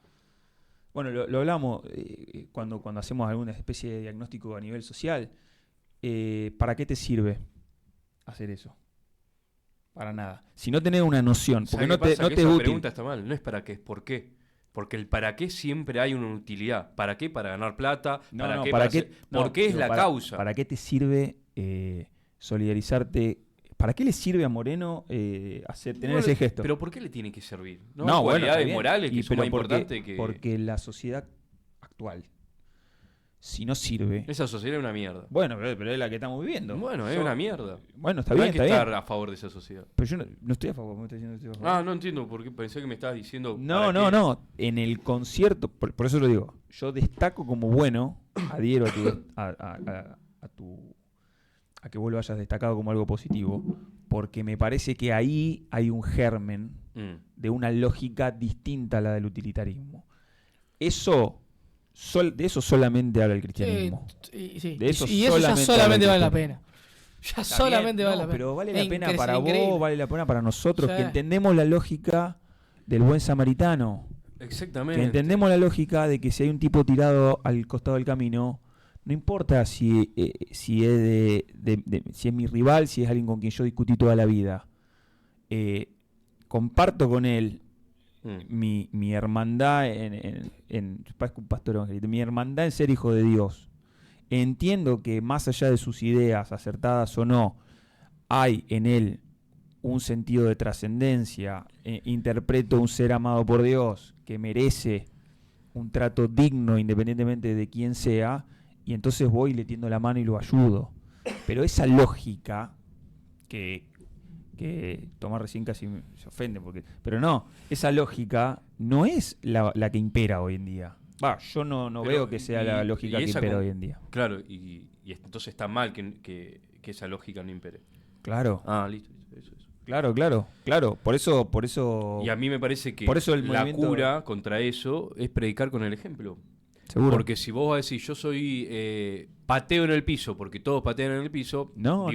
Bueno, lo hablamos cuando hacemos alguna especie de diagnóstico a nivel social. ¿Para qué te sirve hacer eso? Para nada. Si no tenés una noción, porque ¿Sabes no qué pasa? te Que es esa útil. pregunta está mal. No es para qué, es por qué. Porque el para qué siempre hay una utilidad. ¿Para qué? Para ganar plata. ¿Para qué? ¿para qué? ¿Por qué es Digo, la causa? ¿Para qué te sirve solidarizarte? ¿Para qué le sirve a Moreno tener Bueno, ese gesto? ¿Pero por qué le tiene que servir? ¿No? No, Hay bueno, cualidades está bien. morales que son pero más importantes que... Porque la sociedad actual, si no sirve... Esa sociedad es una mierda. Bueno, pero es la que estamos viviendo. Bueno, es Yo- una mierda. Bueno, está No bien, hay que está estar bien. a favor de esa sociedad. Pero yo no estoy a favor, me estás diciendo que estoy a favor. Ah, no entiendo por qué pensé que me estabas diciendo... No, ¿para qué? no. En el concierto, por eso lo digo, yo destaco como bueno, adhiero a que vos lo hayas destacado como algo positivo, porque me parece que ahí hay un germen de una lógica distinta a la del utilitarismo. De eso solamente habla el cristianismo. Sí. De eso Y eso ya solamente solamente vale habla la el pena. Ya Está solamente bien, vale no, la pena. pero vale la pena Es para increíble. vos, vale la pena para nosotros, Sí. que entendemos la lógica del buen samaritano. Exactamente. Que entendemos la lógica de que si hay un tipo tirado al costado del camino, no importa si es mi rival, si es alguien con quien yo discutí toda la vida. Comparto con él mi hermandad parezco un pastor evangelista, mi hermandad en ser hijo de Dios. Entiendo que más allá de sus ideas, acertadas o no, hay en él un sentido de trascendencia. Interpreto un ser amado por Dios que merece un trato digno independientemente de quién sea, y entonces voy y le tiendo la mano y lo ayudo. Pero esa lógica que Tomás recién casi se ofende, pero no, esa lógica no es la que impera hoy en día. Yo no Pero, veo que sea la lógica que esa impera hoy en día. Claro, y entonces está mal que esa lógica no impere. Claro, Ah, listo. Eso. claro. Por eso Y a mí me parece que Por eso el la movimiento- cura contra eso es predicar con el ejemplo. seguro. Porque si vos vas a decir, yo soy pateo en el piso, porque todos patean en el piso, es un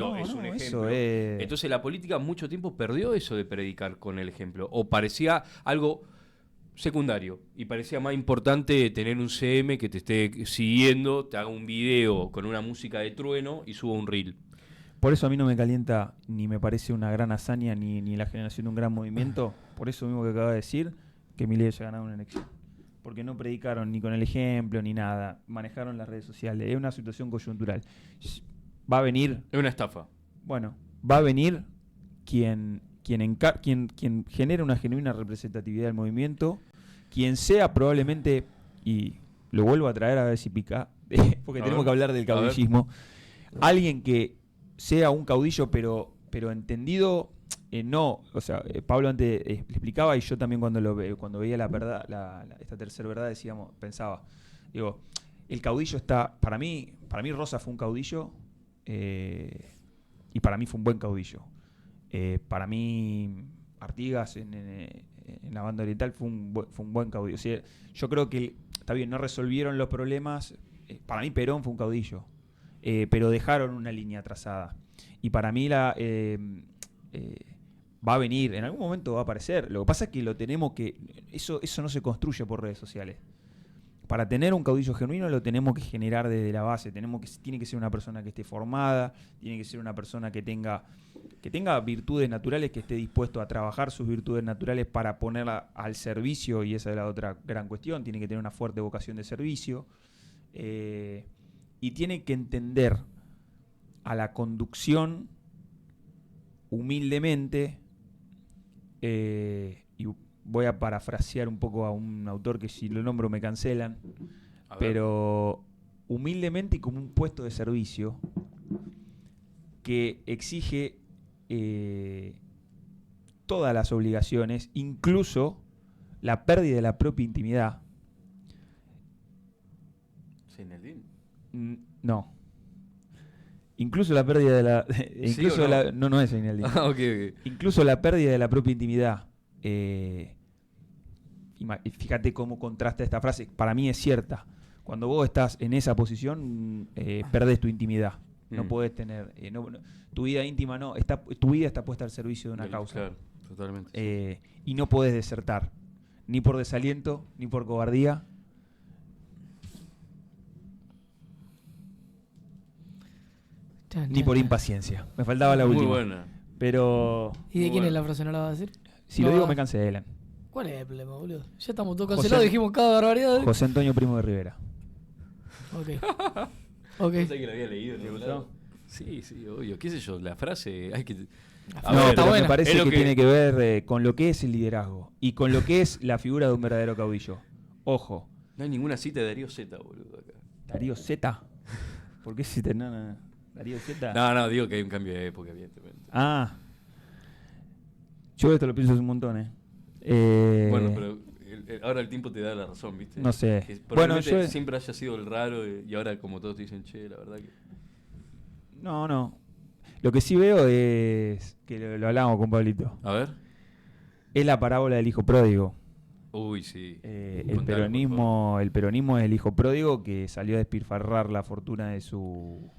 ejemplo. eso es... Entonces la política mucho tiempo perdió eso de predicar con el ejemplo. O parecía algo secundario. Y parecía más importante tener un CM que te esté siguiendo, te haga un video con una música de trueno y suba un reel. Por eso a mí no me calienta, ni me parece una gran hazaña, ni la generación de un gran movimiento. Por eso mismo que acaba de decir, que Milei haya ganado una elección. Porque no predicaron ni con el ejemplo ni nada. Manejaron las redes sociales. Es una situación coyuntural. Va a venir, Es una estafa. bueno, va a venir quien genere una genuina representatividad del movimiento, quien sea probablemente, y lo vuelvo a traer a ver si pica, porque A tenemos ver, que hablar del caudillismo, alguien que sea un caudillo pero entendido no, o sea, Pablo antes le explicaba y yo también cuando veía la verdad, esta tercera verdad pensaba, digo, el caudillo está, para mí Rosa fue un caudillo y para mí fue un buen caudillo. Para mí Artigas en la banda oriental fue un buen caudillo. O sea, yo creo que, está bien, no resolvieron los problemas. Para mí Perón fue un caudillo, pero dejaron una línea trazada. Y para mí va a venir, en algún momento va a aparecer. Lo que pasa es que eso no se construye por redes sociales. Para tener un caudillo genuino lo tenemos que generar desde la base. Tiene que ser una persona que esté formada, tiene que ser una persona que tenga virtudes naturales, que esté dispuesto a trabajar sus virtudes naturales para ponerla al servicio, y esa es la otra gran cuestión. Tiene que tener una fuerte vocación de servicio y tiene que entender a la conducción humildemente, y voy a parafrasear un poco a un autor que si lo nombro me cancelan, pero humildemente y como un puesto de servicio que exige todas las obligaciones, incluso la pérdida de la propia intimidad. ¿Zaineldin? No. Incluso la pérdida de la... incluso ¿Sí o no? No es Zaineldin. Okay. Incluso la pérdida de la propia intimidad. Fíjate cómo contrasta esta frase. Para mí es cierta. Cuando vos estás en esa posición, perdés tu intimidad. No podés tener... tu vida íntima no. Tu vida está puesta al servicio de una causa. Claro, totalmente. Y no podés desertar. Ni por desaliento, ni por cobardía. Ni por impaciencia. Me faltaba la última. Muy buena. Pero... ¿Y de quién es la frase? ¿No la vas a decir? Si lo digo me cancelan. ¿Cuál es el problema, boludo? Ya estamos todos cancelados, dijimos cada barbaridad. José Antonio Primo de Rivera. Ok. Pensé que lo había leído. ¿Te ¿no? gustó? Sí, obvio. ¿Qué sé yo? La frase hay que... No, está pero buena. me parece Es lo que que- tiene que ver con lo que es el liderazgo y con lo que es la figura de un verdadero caudillo. Ojo, No hay ninguna cita de Darío Z, boludo, acá. Darío Z. ¿Por qué si no? Darío Z. No, digo que hay un cambio de época, evidentemente. Ah. Yo esto lo pienso hace un montón, Bueno, pero ahora el tiempo te da la razón, ¿viste? No sé. Que Bueno, probablemente yo... siempre haya sido el raro y ahora como todos te dicen, che, la verdad que... No. Lo que sí veo es que lo hablamos con Pablito. A ver. Es la parábola del hijo pródigo. Uy, sí. El Contalo, peronismo es el hijo pródigo que salió a despilfarrar la fortuna de su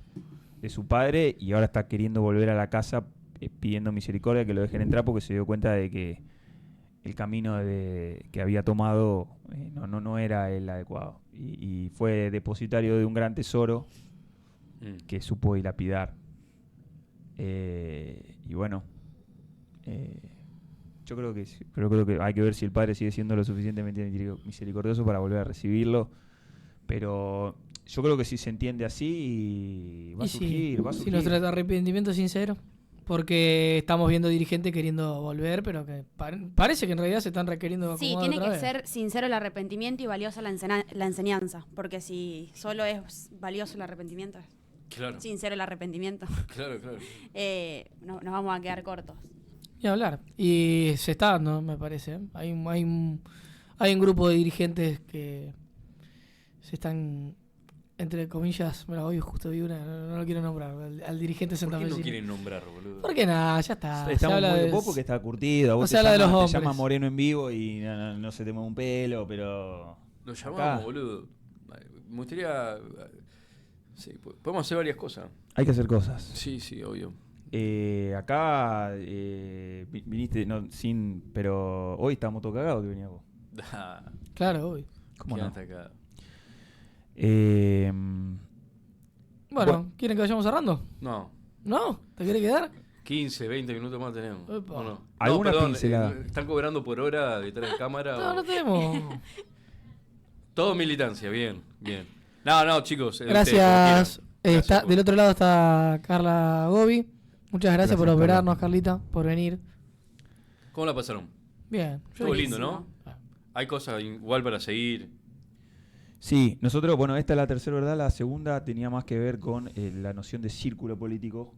padre y ahora está queriendo volver a la casa pidiendo misericordia, que lo dejen entrar, porque se dio cuenta de que el camino que había tomado no era el adecuado y fue depositario de un gran tesoro que supo dilapidar. Y bueno, yo creo que hay que ver si el padre sigue siendo lo suficientemente misericordioso para volver a recibirlo, pero yo creo que si se entiende así va a surgir. Si nuestro arrepentimiento es sincero, porque estamos viendo dirigentes queriendo volver, pero que parece que en realidad se están requiriendo. Sí, tiene que ser sincero el arrepentimiento y valiosa la enseñanza, porque si solo es valioso el arrepentimiento, Claro. sincero el arrepentimiento, Claro. nos vamos a quedar cortos. Y hablar. Y se está dando, me parece. Hay un grupo de dirigentes que se están, entre comillas, hoy justo vi una, no lo quiero nombrar, al dirigente ¿Por qué santafesino. no quieren nombrar, boludo? ¿Por qué nada? Ya está. Estamos Se habla de- vos porque está curtido, vos se habla de los hombres. te llama Moreno en vivo y no se te mueve un pelo, pero... Lo acá llamamos, boludo. Me gustaría... Sí, podemos hacer varias cosas. hay que hacer cosas. Sí, obvio. Acá viniste, pero hoy estábamos todos cagados que venías vos. Claro, hoy. ¿Cómo no? Quédate acá. Bueno, ¿quieren que vayamos cerrando? No. ¿No? ¿Te querés quedar? 15, 20 minutos más tenemos. Epa. ¿O no? ¿Alguna perdón, pincelada? ¿están cobrando por hora detrás de cámara? No, o- no tenemos. Todo militancia, bien. No, chicos. Gracias. ustedes, como quieran. Del otro lado está Carla Gobi. Muchas gracias por Gracias, operarnos, Carla. Carlita, por venir. ¿Cómo la pasaron? Bien. Estuvo lindo, ¿no? Buenísimo. Hay cosas igual para seguir. Sí, nosotros, bueno, esta es la tercera verdad, la segunda tenía más que ver con la noción de círculo político.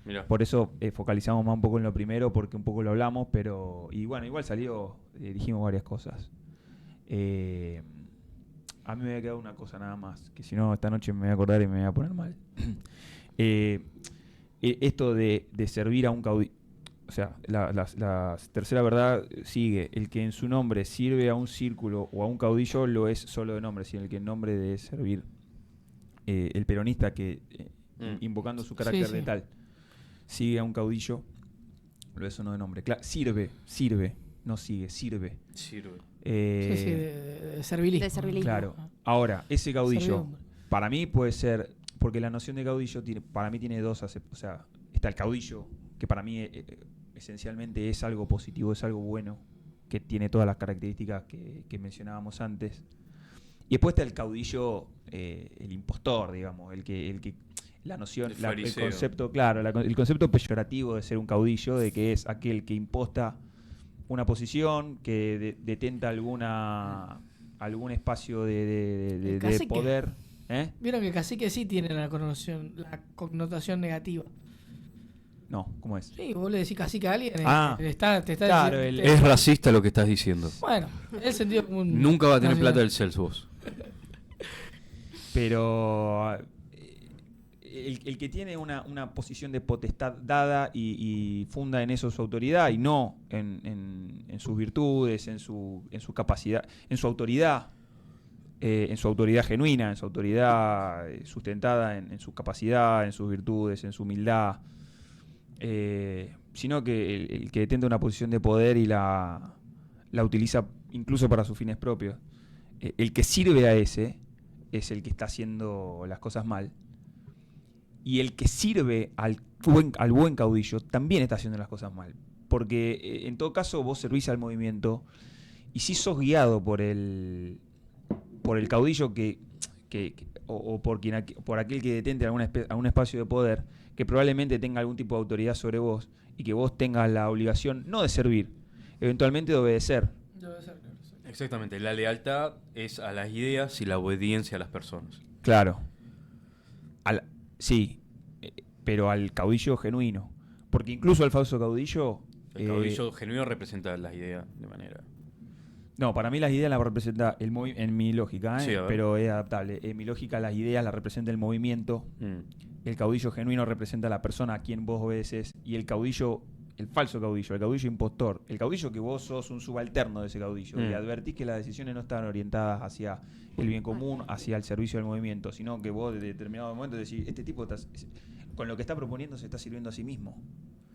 Mirá. Por eso focalizamos más un poco en lo primero, porque un poco lo hablamos, pero, y bueno, igual salió, dijimos varias cosas. A mí me había quedado una cosa nada más, que si no esta noche me voy a acordar y me voy a poner mal. Esto de servir a un caudillo. O sea, la tercera verdad sigue. El que en su nombre sirve a un círculo o a un caudillo lo es solo de nombre, sino el que en nombre de servir el peronista que, invocando su carácter de tal, sigue a un caudillo, lo es uno de nombre. Sirve, no sigue, sirve. Sirve. de servilismo. De servilismo. Claro. Ahora, ese caudillo, Servidumbre. para mí puede ser, porque la noción de caudillo para mí tiene dos, o sea, está el caudillo, que para mí esencialmente es algo positivo, es algo bueno, que tiene todas las características que mencionábamos antes. Y después está el caudillo, el impostor, digamos, el que la noción, el concepto, claro, el concepto peyorativo de ser un caudillo, de que es aquel que imposta una posición, que detenta algún espacio de poder. Vieron que cacique sí tiene la connotación negativa. No, ¿cómo es? Sí, vos le decís cacique a alguien, te está claro, diciendo, Es racista lo que estás diciendo. Bueno, en el sentido común. Nunca va a tener nacional. plata del CELS vos. Pero el que tiene una posición de potestad dada y funda en eso su autoridad y no en sus virtudes, en su capacidad, en su autoridad genuina, en su autoridad sustentada en su capacidad, en sus virtudes, en su humildad, sino que el que detenta una posición de poder y la utiliza incluso para sus fines propios. El que sirve a ese es el que está haciendo las cosas mal. Y el que sirve al buen caudillo también está haciendo las cosas mal. Porque en todo caso vos servís al movimiento y si sos guiado por el caudillo o por aquel que detente algún espacio de poder, que probablemente tenga algún tipo de autoridad sobre vos y que vos tengas la obligación no de servir, eventualmente de obedecer. Exactamente, la lealtad es a las ideas y la obediencia a las personas. Claro. Sí, pero al caudillo genuino. Porque incluso al falso caudillo... El caudillo genuino representa las ideas de manera... No, para mí las ideas las representa en mi lógica, Sí, pero es adaptable. En mi lógica las ideas las representa el movimiento. El caudillo genuino representa a la persona a quien vos obedeces. Y el falso caudillo, el caudillo impostor, el caudillo que vos sos un subalterno de ese caudillo y advertís que las decisiones no están orientadas hacia el bien común, hacia el servicio del movimiento, sino que vos de determinado momento decís, este tipo con lo que está proponiendo se está sirviendo a sí mismo.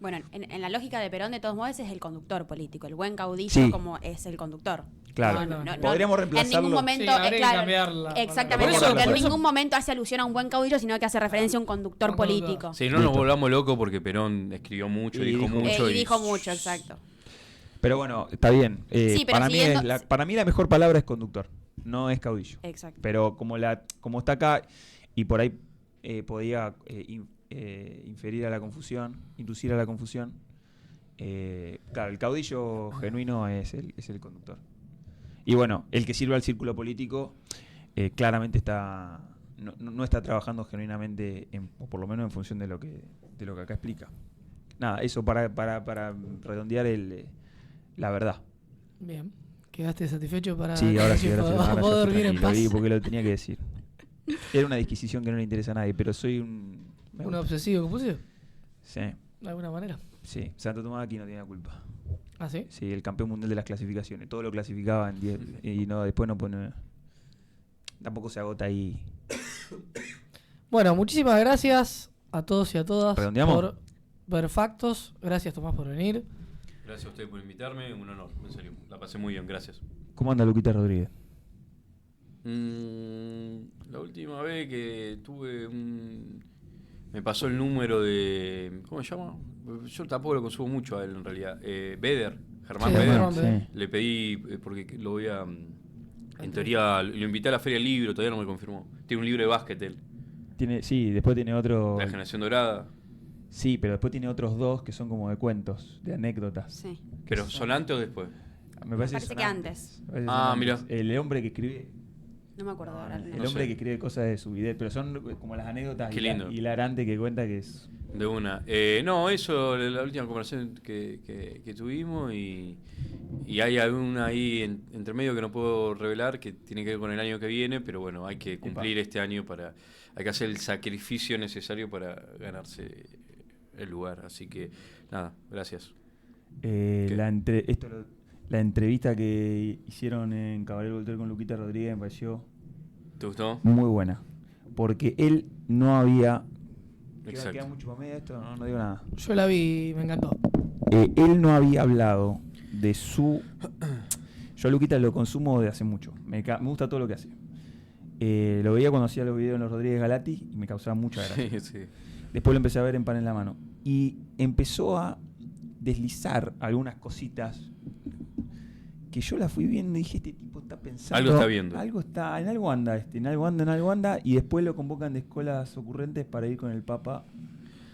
Bueno, en la lógica de Perón, de todos modos, es el conductor político. El buen caudillo como es el conductor. Claro. Podríamos reemplazarlo. En ningún momento, Sí, habría que claro, cambiarla. exactamente, Por eso- porque en por eso- ningún momento hace alusión a un buen caudillo, sino que hace referencia a un conductor Un conductor. político. Sí, no nos volvamos locos porque Perón escribió mucho, Y dijo dijo- mucho. Y dijo mucho, exacto. Pero bueno, está bien. Sí, pero para mí la mejor palabra es conductor, no es caudillo. Exacto. Pero como está acá y por ahí podía inferir a la confusión, inducir a la confusión, claro, el caudillo genuino es el conductor. Y bueno, el que sirve al círculo político claramente no está trabajando genuinamente, o por lo menos en función de lo que acá explica. Nada, eso para redondear la verdad. Bien. ¿Quedaste satisfecho para Sí, ahora sí, para ahora ya poder estoy dormir en tranquilo, paz? y porque lo tenía que decir. Era una disquisición que no le interesa a nadie, pero soy un... me ¿Un gusta. obsesivo compulsivo? Sí, De alguna manera. sí. Santo Tomás aquí no tiene la culpa. ¿Ah, sí? Sí, el campeón mundial de las clasificaciones. Todo lo clasificaba en 10 y después no pone... Tampoco se agota ahí. Bueno, muchísimas gracias a todos y a todas ¿Redondeamos? por ver Factos. Gracias, Tomás, por venir. Gracias a ustedes por invitarme, un honor, en serio. La pasé muy bien, gracias. ¿Cómo anda Luquita Rodríguez? La última vez que tuve me pasó el número de... ¿Cómo se llama? Yo tampoco lo consumo mucho a él en realidad. Beder, Germán Sí, Beder. Germán Beder. Sí. Le pedí, porque lo voy a... En teoría, lo invité a la Feria del Libro, todavía no me confirmó. Tiene un libro de básquet él. Sí, después tiene otro... La Generación Dorada. Sí, pero después tiene otros dos que son como de cuentos, de anécdotas. Sí. ¿Pero son antes o después? Me parece Parece son que antes. Me parece Ah, son mira. antes. El hombre que escribe... No me acuerdo ahora. El No hombre sé. que escribe cosas de su video, pero son como las anécdotas Qué lindo. hilarantes que cuenta que es... De una. No, eso, la última conversación que tuvimos y hay alguna ahí entre medio que no puedo revelar que tiene que ver con el año que viene, pero bueno, hay que cumplir este año hay que hacer el sacrificio necesario para ganarse el lugar. Así que, nada, gracias. La entrevista que hicieron en Caballero Voltaire con Luquita Rodríguez me pareció ¿Te gustó? muy buena. Porque él no había... Exacto. Queda mucho para medio esto, no digo nada. Yo la vi, me encantó. Él no había hablado de su... Yo a Luquita lo consumo de hace mucho. Me gusta todo lo que hace. Lo veía cuando hacía los videos en los Rodríguez Galati y me causaba mucha gracia. Sí, sí. Después lo empecé a ver en Pan en la Mano. Y empezó a deslizar algunas cositas que yo la fui viendo y dije, este tipo está pensando... Algo está viendo. En algo anda. Y después lo convocan de escuelas ocurrentes para ir con el Papa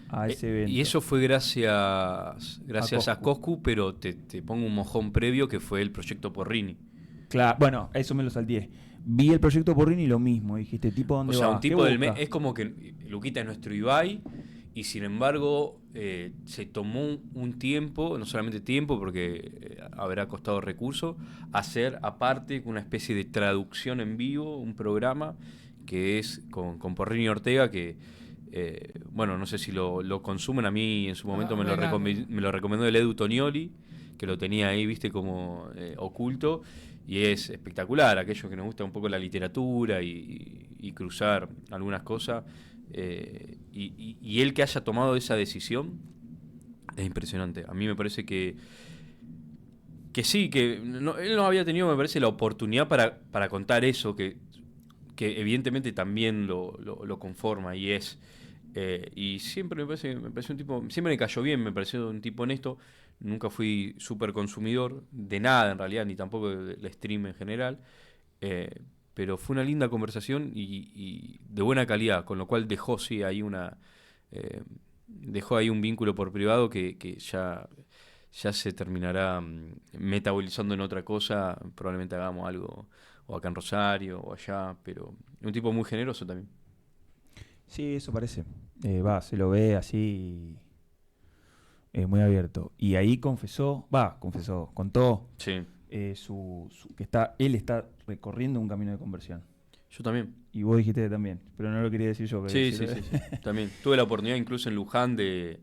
a ese evento. Y eso fue gracias a Coscu, pero te pongo un mojón previo que fue el proyecto Porrini. Claro, bueno, eso me lo salteé. Vi el proyecto Porrini y lo mismo. Dije, este tipo, ¿dónde O sea, va? un tipo ¿Qué del busca? es como que Luquita es nuestro Ibai y sin embargo se tomó un tiempo, no solamente tiempo porque habrá costado recursos, hacer aparte una especie de traducción en vivo, un programa que es con Porrini y Ortega que bueno, no sé si lo consumen, a mí en su momento me lo recomendó el Edu Tonioli, que lo tenía ahí, viste, como oculto, y es espectacular, aquellos que nos gusta un poco la literatura y cruzar algunas cosas, y él que haya tomado esa decisión es impresionante. A mí me parece que sí, que él no había tenido, me parece, la oportunidad para contar eso, que evidentemente también lo conforma y es... y siempre me pareció un tipo, siempre me cayó bien, me pareció un tipo honesto, nunca fui súper consumidor de nada en realidad, ni tampoco del stream en general, pero fue una linda conversación y de buena calidad, con lo cual dejó sí ahí dejó ahí un vínculo por privado que ya se terminará metabolizando en otra cosa, probablemente hagamos algo o acá en Rosario o allá, pero un tipo muy generoso también. Sí, eso parece. Se lo ve así muy abierto. Y ahí contó Sí, que él está recorriendo un camino de conversión. yo también. Y vos dijiste también, pero no lo quería decir yo. Sí, también. Tuve la oportunidad incluso en Luján de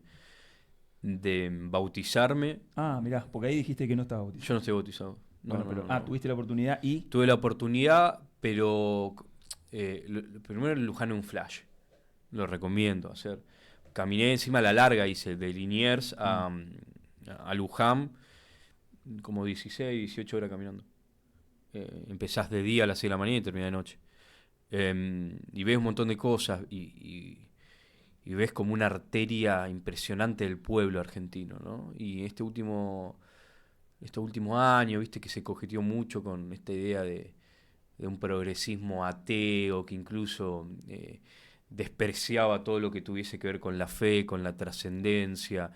bautizarme. Ah, mirá, porque ahí dijiste que no estaba bautizado. Yo no estoy bautizado. No. Tuviste la oportunidad y... Tuve la oportunidad, pero primero en Luján es un flash. Lo recomiendo hacer. Caminé encima a la larga, hice de Liniers a Luján, como 16, 18 horas caminando. Empezás de día a las 6 de la mañana y terminás de noche. Y ves un montón de cosas y ves como una arteria impresionante del pueblo argentino, ¿no? Y estos últimos años, viste que se coqueteó mucho con esta idea de un progresismo ateo que incluso despreciaba todo lo que tuviese que ver con la fe, con la trascendencia,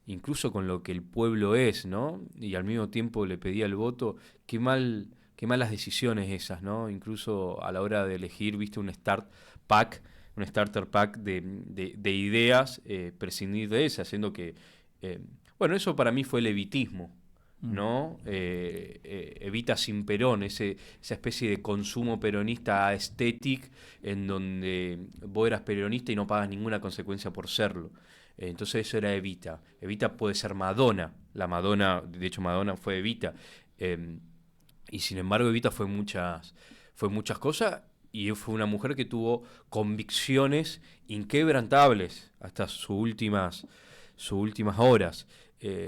incluso con lo que el pueblo es, ¿no? Y al mismo tiempo le pedía el voto. Qué malas decisiones esas, ¿no? Incluso a la hora de elegir, viste, un starter pack de ideas, prescindir de esas, haciendo que... bueno, eso para mí fue el evitismo, ¿no? Evita sin Perón, esa especie de consumo peronista aesthetic en donde vos eras peronista y no pagas ninguna consecuencia por serlo. Entonces eso era Evita. Evita puede ser Madonna. La Madonna, de hecho Madonna fue Evita. Y sin embargo Evita fue muchas cosas y fue una mujer que tuvo convicciones inquebrantables hasta sus últimas horas.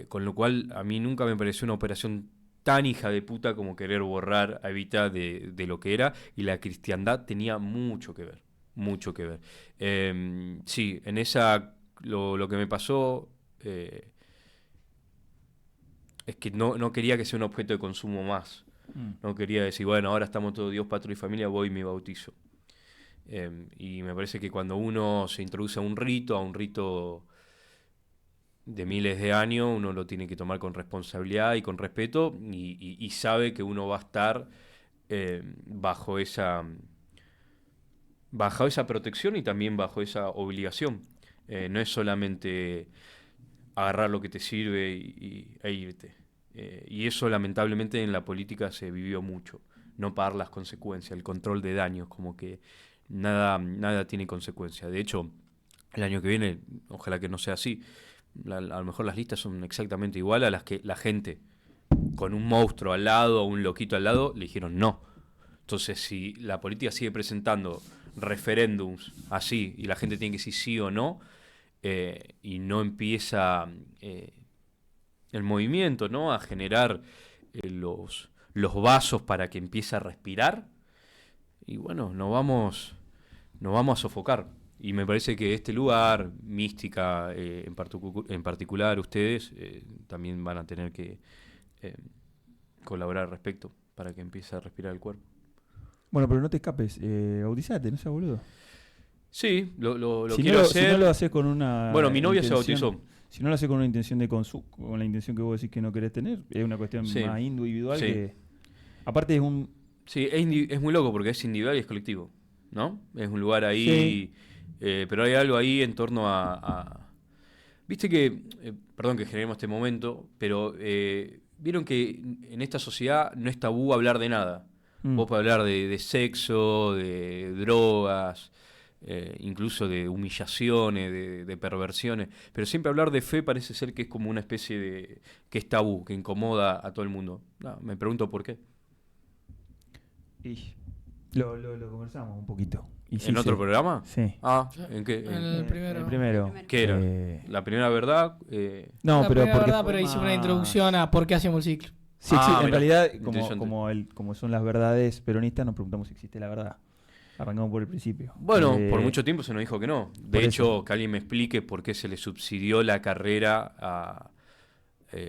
Con lo cual a mí nunca me pareció una operación tan hija de puta como querer borrar a Evita de lo que era, y la cristiandad tenía mucho que ver. Sí, en esa lo que me pasó es que no quería que sea un objeto de consumo más. No quería decir, bueno, ahora estamos todos Dios, patria y familia, voy y me bautizo. Y me parece que cuando uno se introduce a un rito de miles de años, uno lo tiene que tomar con responsabilidad y con respeto y sabe que uno va a estar bajo esa protección y también bajo esa obligación. No es solamente agarrar lo que te sirve e irte. Y eso lamentablemente en la política se vivió mucho. No pagar las consecuencias, el control de daños, como que nada tiene consecuencia. De hecho, el año que viene, ojalá que no sea así, a lo mejor las listas son exactamente igual a las que la gente, con un monstruo al lado o un loquito al lado, le dijeron no. Entonces, si la política sigue presentando referéndums así y la gente tiene que decir sí o no, y no empieza el movimiento, ¿no?, a generar los vasos para que empiece a respirar, y bueno, nos vamos a sofocar. Y me parece que este lugar, Mística, en particular ustedes, también van a tener que colaborar al respecto para que empiece a respirar el cuerpo. Bueno, pero no te escapes, bautizate, no seas boludo. Sí, lo Si quiero no hacer. Si no lo haces con una Bueno, mi novia se intención- bautizó. Si no lo haces con una intención de consumo, con la intención que vos decís que no querés tener, es una cuestión Sí. más individual Sí. que... Aparte es un... Sí, es muy loco porque es individual y es colectivo, ¿no? Es un lugar ahí, pero hay algo ahí en torno a... Viste que, perdón que generemos este momento, pero vieron que en esta sociedad no es tabú hablar de nada. Vos podés hablar de sexo, de drogas, incluso de humillaciones, de perversiones, pero siempre hablar de fe parece ser que es como una especie de... que es tabú, que incomoda a todo el mundo. No, me pregunto por qué. Y lo conversamos un poquito. Y sí, ¿En otro sí. programa? Sí. Ah, ¿en qué? En el primero. El primero. ¿Qué era? ¿La primera verdad? No, La pero primera porque verdad, fue pero hicimos una más- introducción a por qué hacemos el ciclo. Sí, Ah, sí, en mira, realidad, interesante. como son las verdades peronistas, nos preguntamos si existe la verdad. Arrancamos por el principio. Bueno, por mucho tiempo se nos dijo que no. De por hecho, eso. que alguien me explique por qué se le subsidió la carrera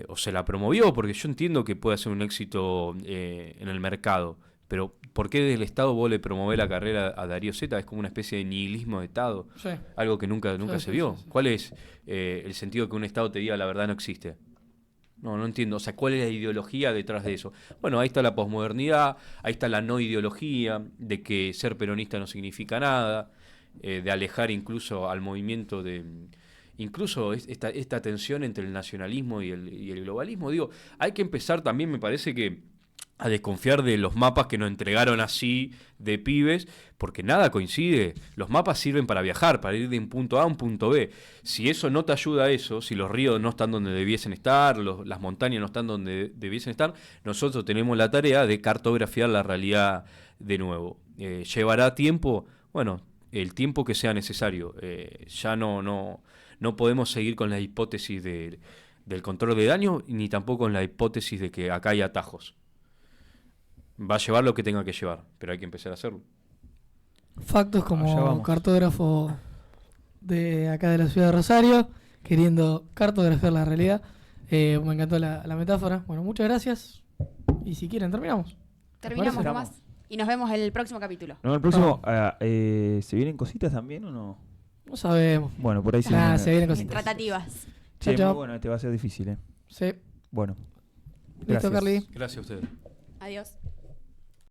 o se la promovió, porque yo entiendo que puede ser un éxito en el mercado, pero ¿por qué desde el Estado vos le promovés la carrera a Darío Zeta? Es como una especie de nihilismo de Estado, Sí. algo que nunca Sí, se sí, vio. sí, sí. ¿Cuál es el sentido de que un Estado te diga la verdad no existe? No entiendo. O sea, ¿cuál es la ideología detrás de eso? Bueno, ahí está la posmodernidad, ahí está la no ideología, de que ser peronista no significa nada, de alejar incluso al movimiento de... Incluso esta tensión entre el nacionalismo y el globalismo. Digo, hay que empezar también, me parece que, a desconfiar de los mapas que nos entregaron así de pibes, porque nada coincide. Los mapas sirven para viajar, para ir de un punto A a un punto B. Si eso no te ayuda a eso, si los ríos no están donde debiesen estar, las montañas no están donde debiesen estar, nosotros tenemos la tarea de cartografiar la realidad de nuevo. ¿Llevará tiempo? Bueno, el tiempo que sea necesario. Ya no podemos seguir con la hipótesis del control de daño, ni tampoco con la hipótesis de que acá hay atajos. Va a llevar lo que tenga que llevar, pero hay que empezar a hacerlo. Factos Allá como vamos. cartógrafo de acá de la ciudad de Rosario, queriendo cartografiar la realidad. Me encantó la metáfora. Bueno, muchas gracias. Y si quieren, terminamos. Terminamos parece? nomás y nos vemos el próximo capítulo. No, el próximo, ¿se vienen cositas también o no? No sabemos. Bueno, por ahí sí. Nah, se vienen cositas. Tratativas. Che, Chao, chao. muy bueno, este va a ser difícil, ¿eh? Sí. Bueno. Listo, Gracias. Carly. Gracias a ustedes. Adiós.